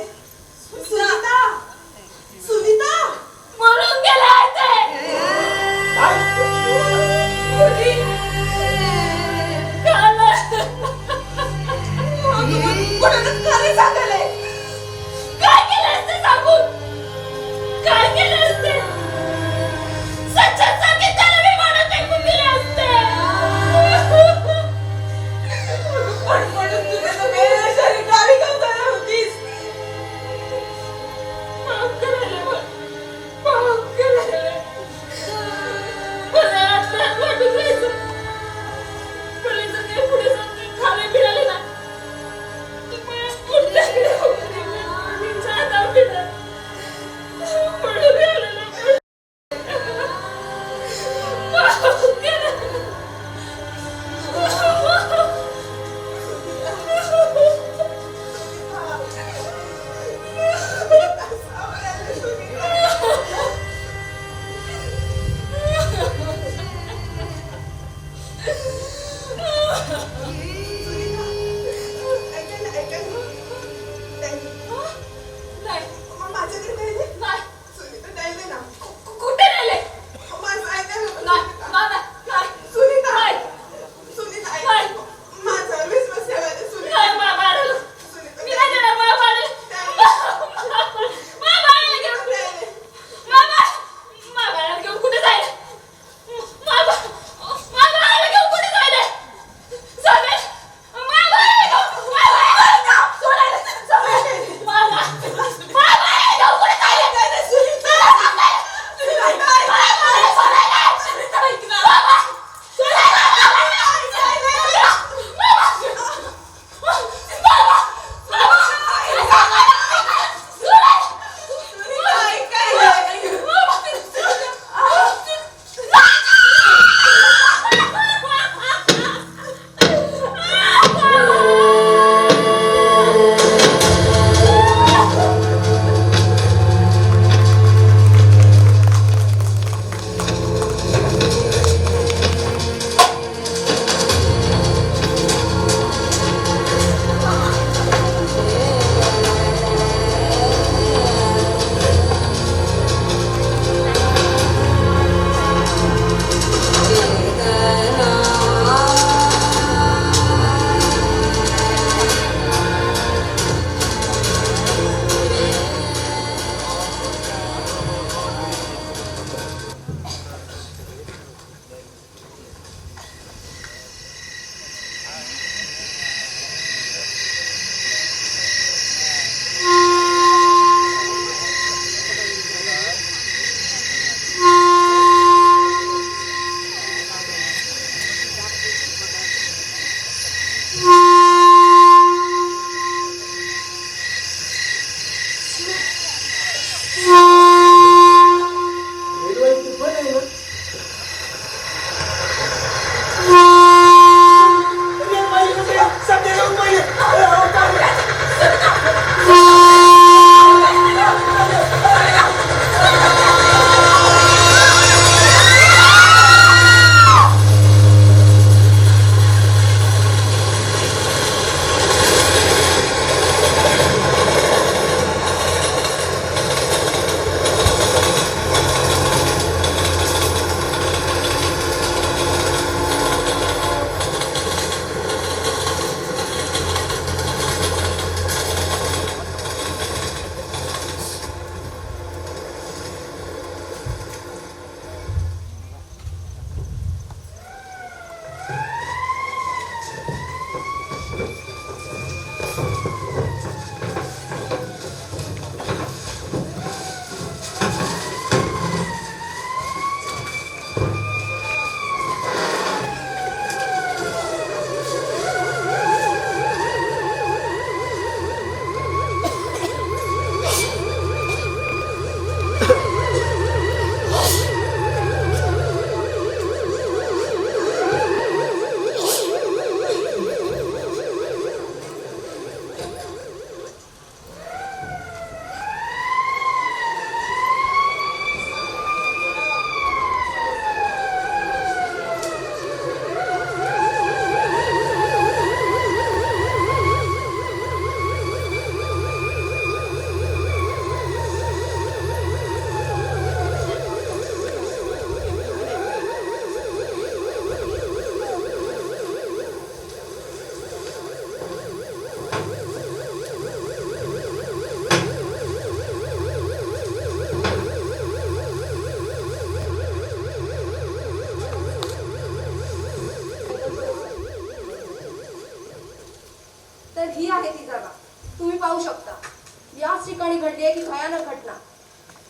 घडली आहे की भयानक घटना.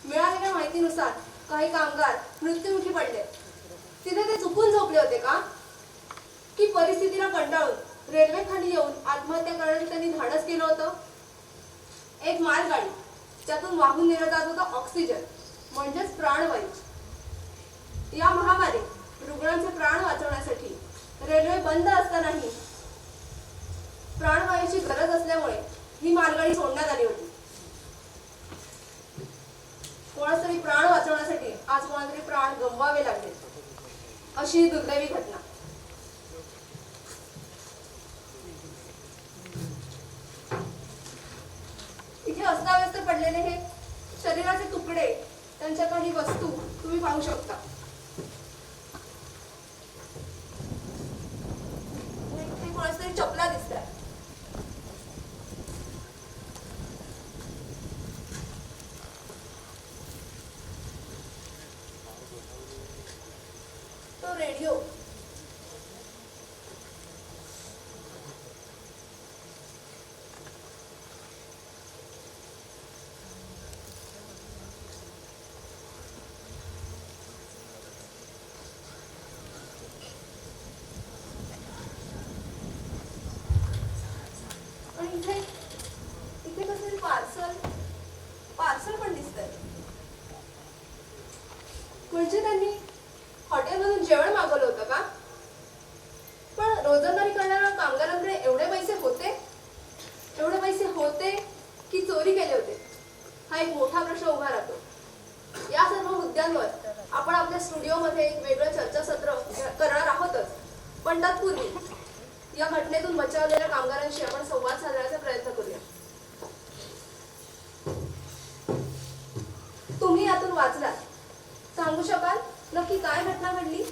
मिळालेल्या माहितीनुसार काही कामगार मृत्युमुखी पडले. तिथे ते चुकून झोपले होते का, की परिस्थितीला कंटाळून रेल्वे खाली येऊन आत्महत्या करण्याचं त्यांनी धाडस केलं होतं? एक मालगाडी, त्यातून वाहून नेला जात होता ऑक्सिजन म्हणजेच प्राणवायू. या महामारीत रुग्णांचे प्राण वाचवण्यासाठी रेल्वे बंद असतानाही प्राणवायूची गरज असल्यामुळे ही मालगाडी सोडण्यात आली होती. कोणाच तरी प्राण वाचवण्यासाठी आज कोणातरी प्राण गमवावे लागले. अशी ही दुर्दैवी घटना. इथे अस्ताव्यस्त पडलेले हे शरीराचे तुकडे, त्यांच्या काही वस्तू तुम्ही पाहू शकता. इथे कोणाच तरी चपला दिसतात. तो रेडिओ, आणि इथे इथे कसं पार्सल पण दिसतंय. म्हणजे त्यांनी हॉटेलमधून जेवण मागवलं होतं का? पण रोजंदारी करणाऱ्या कामगारांकडे एवढे पैसे होते की चोरी केले होते? हा एक मोठा प्रश्न उभा राहतो. या सर्व मुद्द्यांवर आपण आपल्या स्टुडिओमध्ये एक वेगळं चर्चासत्र करणार आहोतच, पण तत्पूर्वी या घटनेतून बचावलेल्या कामगारांशी आपण संवाद साधण्याचा प्रयत्न करूया. तुम्ही यातून वाचलात, सांगू शकाल नक्की काय घटना घडली?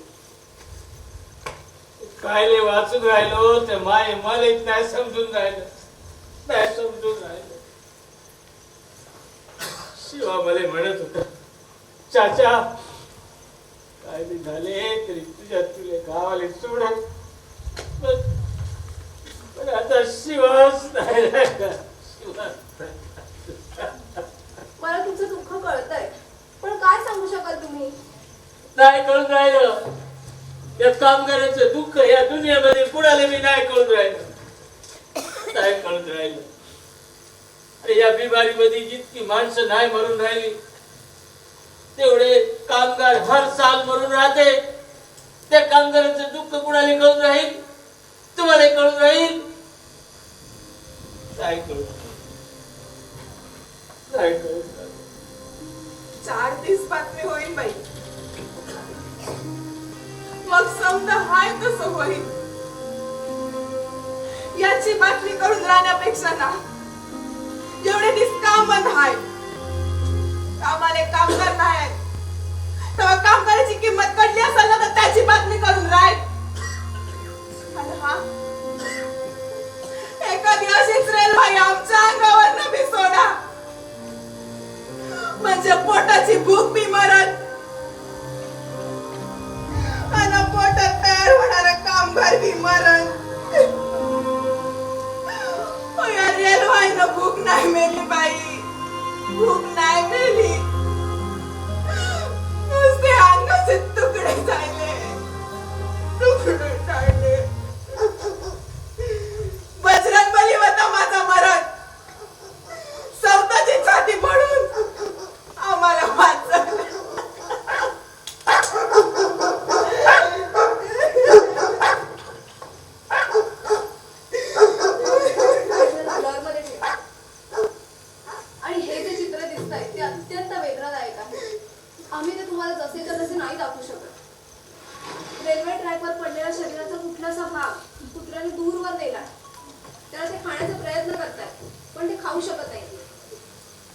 कायले वाचून राहिलो ते माय मला नाही समजून राहिलं. शिवा मला म्हणत होता, चाचा काय बी झाले तरी तुले गावाले सोडत, पण आता शिवाच नाही राहिला. मला तुमचं दुःख कळतंय, पण काय सांगू शकाल तुम्ही? नाही कळून राहिलं. या कामगारांचं दुःख या दुनियामध्ये कुणाला मी नाही कळून राहिलं. अरे या बिमारीमध्ये जितकी माणसं नाही मरून राहिली तेवढे कामगार हर साल मरून राहते. त्या कामगारांचं दुःख कुणाला कळून राहील? तुम्हाला कळून राहील? काय कळून 4 दिवस बातमी होईल बाई, मग समजा हाय तसं होईल. याची बातमी करून राहण्यापेक्षा ना जेवढे निष्कामन हाय, कामाले कामगार नाही तेव्हा कामगाराची किंमत कळली असेल ना तर त्याची बातमी करून राह. आणि हा एखादी अशीच रेल्वे आमच्या अंगावर न बी सोडा म्हणजे पोटाची भूक बी मरण आणि पोटात तयार होणारा कामगार बी मरण. या रेल्वेनं भूक नाही मेली बाई, भूक नाही मेली, नुसते अंगाचे तुकडे झाले. बजरंगबली होता माझा मरण, स्वतःची छाती पडून आम्हाला वाचवलं. आणि हे जे चित्र दिसतंय ते अत्यंत वेदनादायक आहे. आम्ही ते तुम्हाला जसेच्या तसे नाही दाखवू शकत. रेल्वे ट्रॅकवर पडलेल्या शरीराचा कुठलासा भाग कुत्र्याने दूरवर नेला, त्याला ते खाण्याचा प्रयत्न करतायत पण ते खाऊ शकत नाही.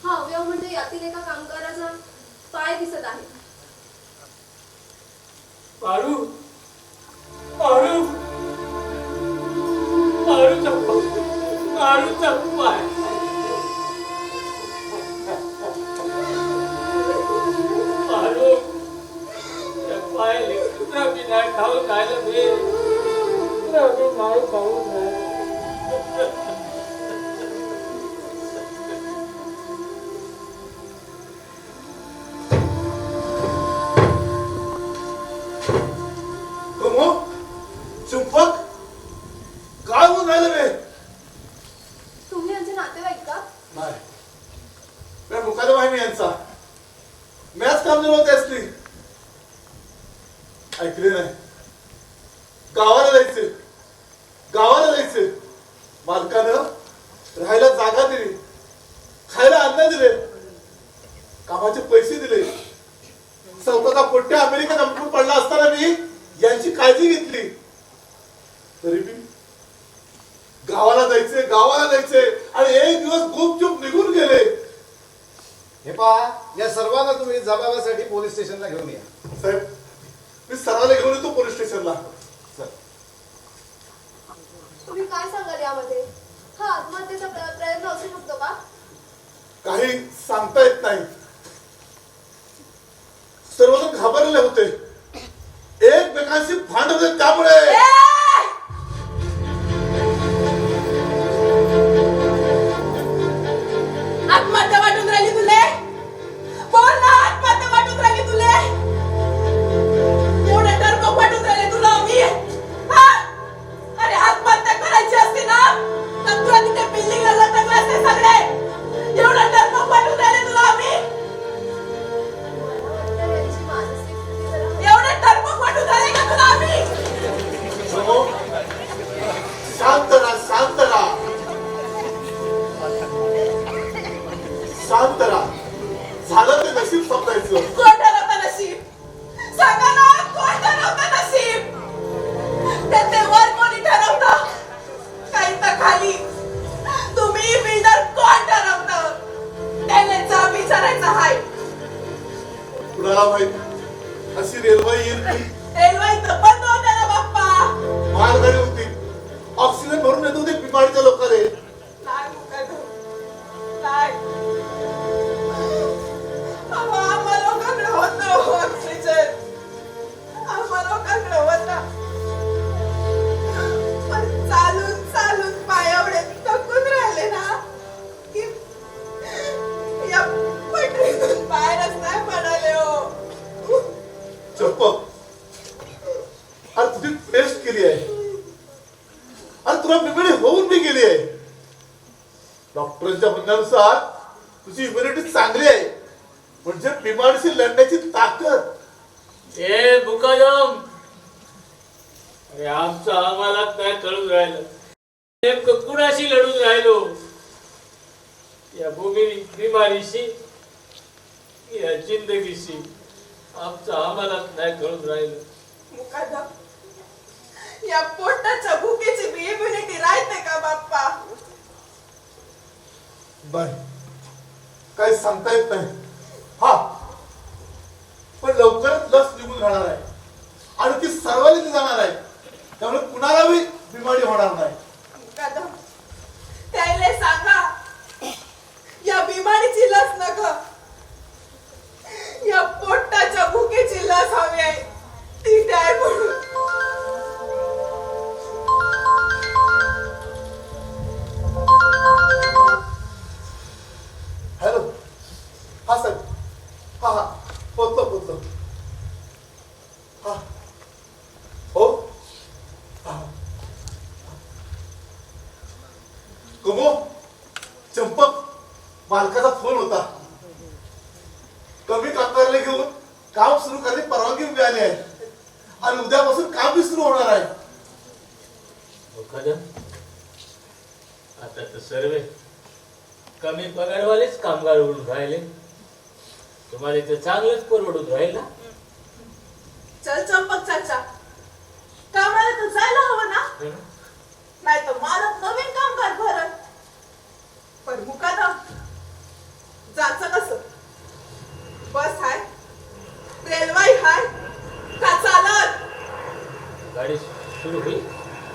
हा अवयव म्हणजे यातील एका कामगाराचा पाय दिसत आहे. पारू पारू पारूचा पाय पारू त्या पायाले कुत्रा बी नाही खाऊ खायला बे कुत्रा बी नाही खाऊ कमो चुंपक काय होऊन राहिलं रे? तुम्ही यांचे नातेवाईक का? नाही मी मुकादम आहे मी यांचा. मॅच काम जर होते असली ऐकले नाही. गावाला जायचे मालकानं राहायला जागा दिली, खायला अन्न दिले, कामाचे पैसे दिले. चौकाचा पोट्या अमेरिकेत अडकून पडला असताना मी यांची काळजी घेतली. तरी मी गावाला जायचे आणि एक दिवस गुपचूप निघून गेले. हे पहा, या सर्वांना तुम्ही जबाबासाठी पोलीस स्टेशनला घेऊन या. साहेब मी सर्वांना घेऊन येतो पोलीस स्टेशनला. तुम्ही काय सांगाल यामध्ये? हा आत्महत्येचा प्रयत्न असू शकतो का? काही सांगता येत नाही. सर्वजण घाबरलेले होते, एकमेकांशी भांडत होते. त्यामुळे आत्महत्या वाटून राहिली तुले? बोल ना, आत्महत्या वाटून राहिली तुले? एवढे डरकं वाटून राहिले तुला मी? हा? अरे आत्महत्या करायची असती ना तर तुला तिथे बिल्डिंगला लटकले असते सगळे. एवढे डरकं वाटून राहिले तुला मी? एवढे डरकं वाटून राहिले का तुला मी? शांत राहा. झालं ते नशीब समजायचं. कोण ठरवतं नशीब? सांगा ना, कोण ठरवतं नशीब? त्याचे वर कोणी ठरवतं? काही तर खाली तुम्ही बिल्डर कोण ठरवतं? त्याला विचारायचं हाय. कुणाला माहित अशी रेल्वे येईल ती. रेल्वे इथं बंद होत्या ना बाप्पा. मालगाडी होती, ऑक्सिजन भरून येत होते बिमारीच्या लोकांना. नाही मुकादम, नाही. आम्हा लोकांकडे होतं ऑक्सिजन, आम्हा लोकांकडे होतं. पण चालून पाय एवढे थकून राहिले ना की या पटरीतून बाहेरच नाही पडाले हो. चप्पक अरे तुझी टेस्ट केली आहे, अरे तुला बिमारी होऊन मी गेली आहे. डॉक्टरांच्या म्हणण्यानुसार तुझी इम्युनिटी चांगली आहे, म्हणजे बिमारीशी लढण्याची ताकद. ए मुकादम, अरे आमचं आम्हाला काय कळून राहिलं? नेमकं कुणाशी लढून राहिलो? या बिमारीशी, या जिंदगीशी? आमचं आम्हाला काय कळून राहिलं? मुकादम, या पोटाच्या भुकेची बी इम्युनिटी राहते का बाप्पा? नाही, काही सांगता येत नाही. हा, पण लवकरच लस निघून राहणार आहे आणि ती सर्वांनी जाणार आहे. त्यामुळे कुणालाही बिमारी होणार नाही. मुकादम, त्याला सांगा या बिमारीची लस नका, या पोटाच्या भुकेची लस हवी आहे. ती द्याय म्हणून. हॅलो, हा सर. हा पोचलो. हा हो. कुमो चंपक मालकाचा फोन होता. कमी कामगाराला घेऊन काम सुरू करण्याची परवानगी मिळाली आहे आणि उद्यापासून काम सुरू होणार आहे. मुकादम, आता तर सर्व कमी पगारवालेच कामगार उडून राहिले. तुम्हाला इथे चांगलंच परवडून राहील ना? चल चंपक चाचा, कामाला तर जायला हवं ना, नाही तर मला नवीन कामगार भरत. पण मुकादम, जायचं कसं? बस हाय, रेल्वे हाय का चालत? गाडी सुरू होईल.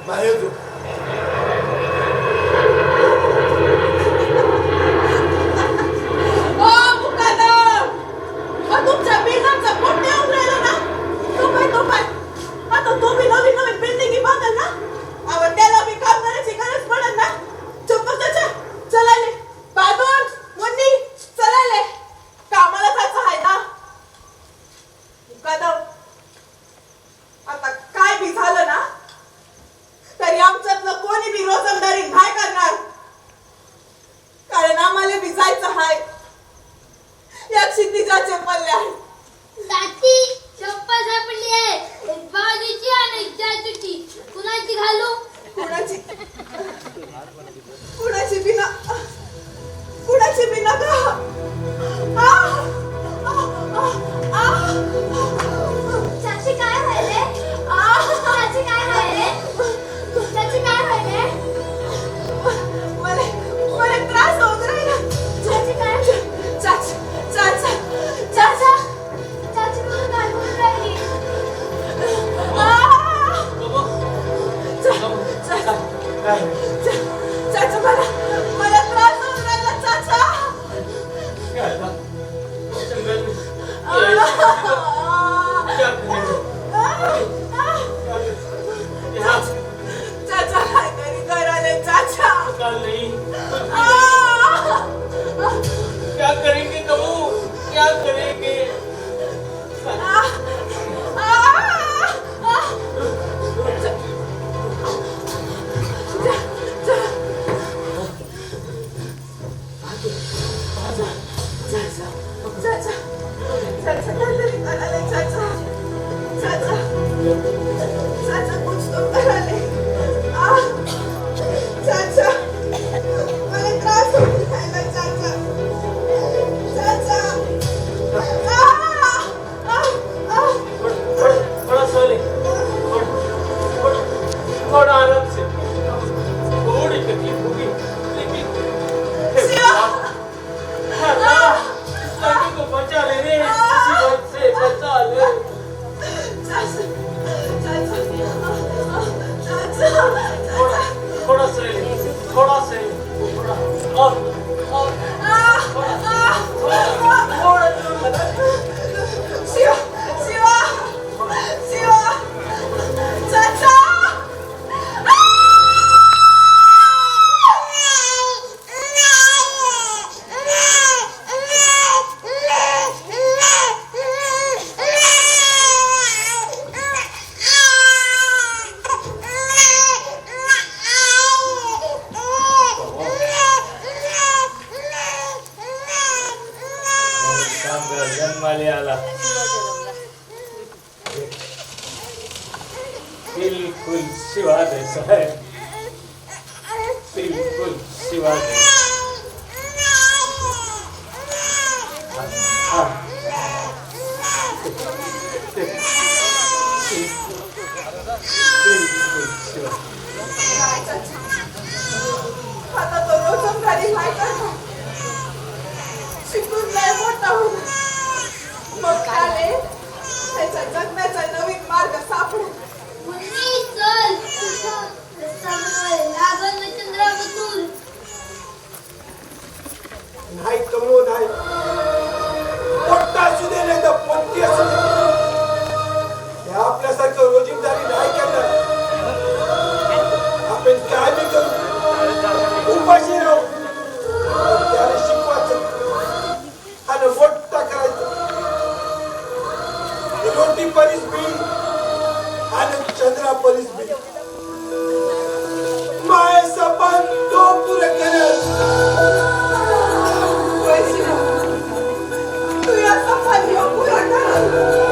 बाहेर जो तुमच्या बिल्डरचा पोट येऊन राहिला ना. तो पाय आता तो बी नवीन बिल्डिंग बांधल ना. अहो त्याला बी काम करायची गरज पडत ना. चंपक चाचा, चलाले. बहादूर, मुन्नी, चलाले. कामाला जायचं आहे ना. मुकादम, बिल्कुल शिवा दे साहेब, बिल्कुल शिवा दे. हा. बिल्कुल शिवा. आता तो रोजंदारी काय करतो शिकून नाही मोठा होऊन मग त्याने त्याच्या जगण्याचा नवीन मार्ग सापडेल. मुन्नी चल रस्त्यावर लागल ना चंद्रावतून. नाही कमलो नाही पोट्टा असू दे नाही तर पोट्टी असू दे हे आपल्यासारखं रोजंदारी नाही करणार. आपण काय बी करू उपाशी राहू पण त्याला शिकवायचं आणि मोठा करायचं. रोटी परीस बी आणि चंद्रा परीस बी माय सपन तो पुरे करेल. तू या सफर पुरा कर.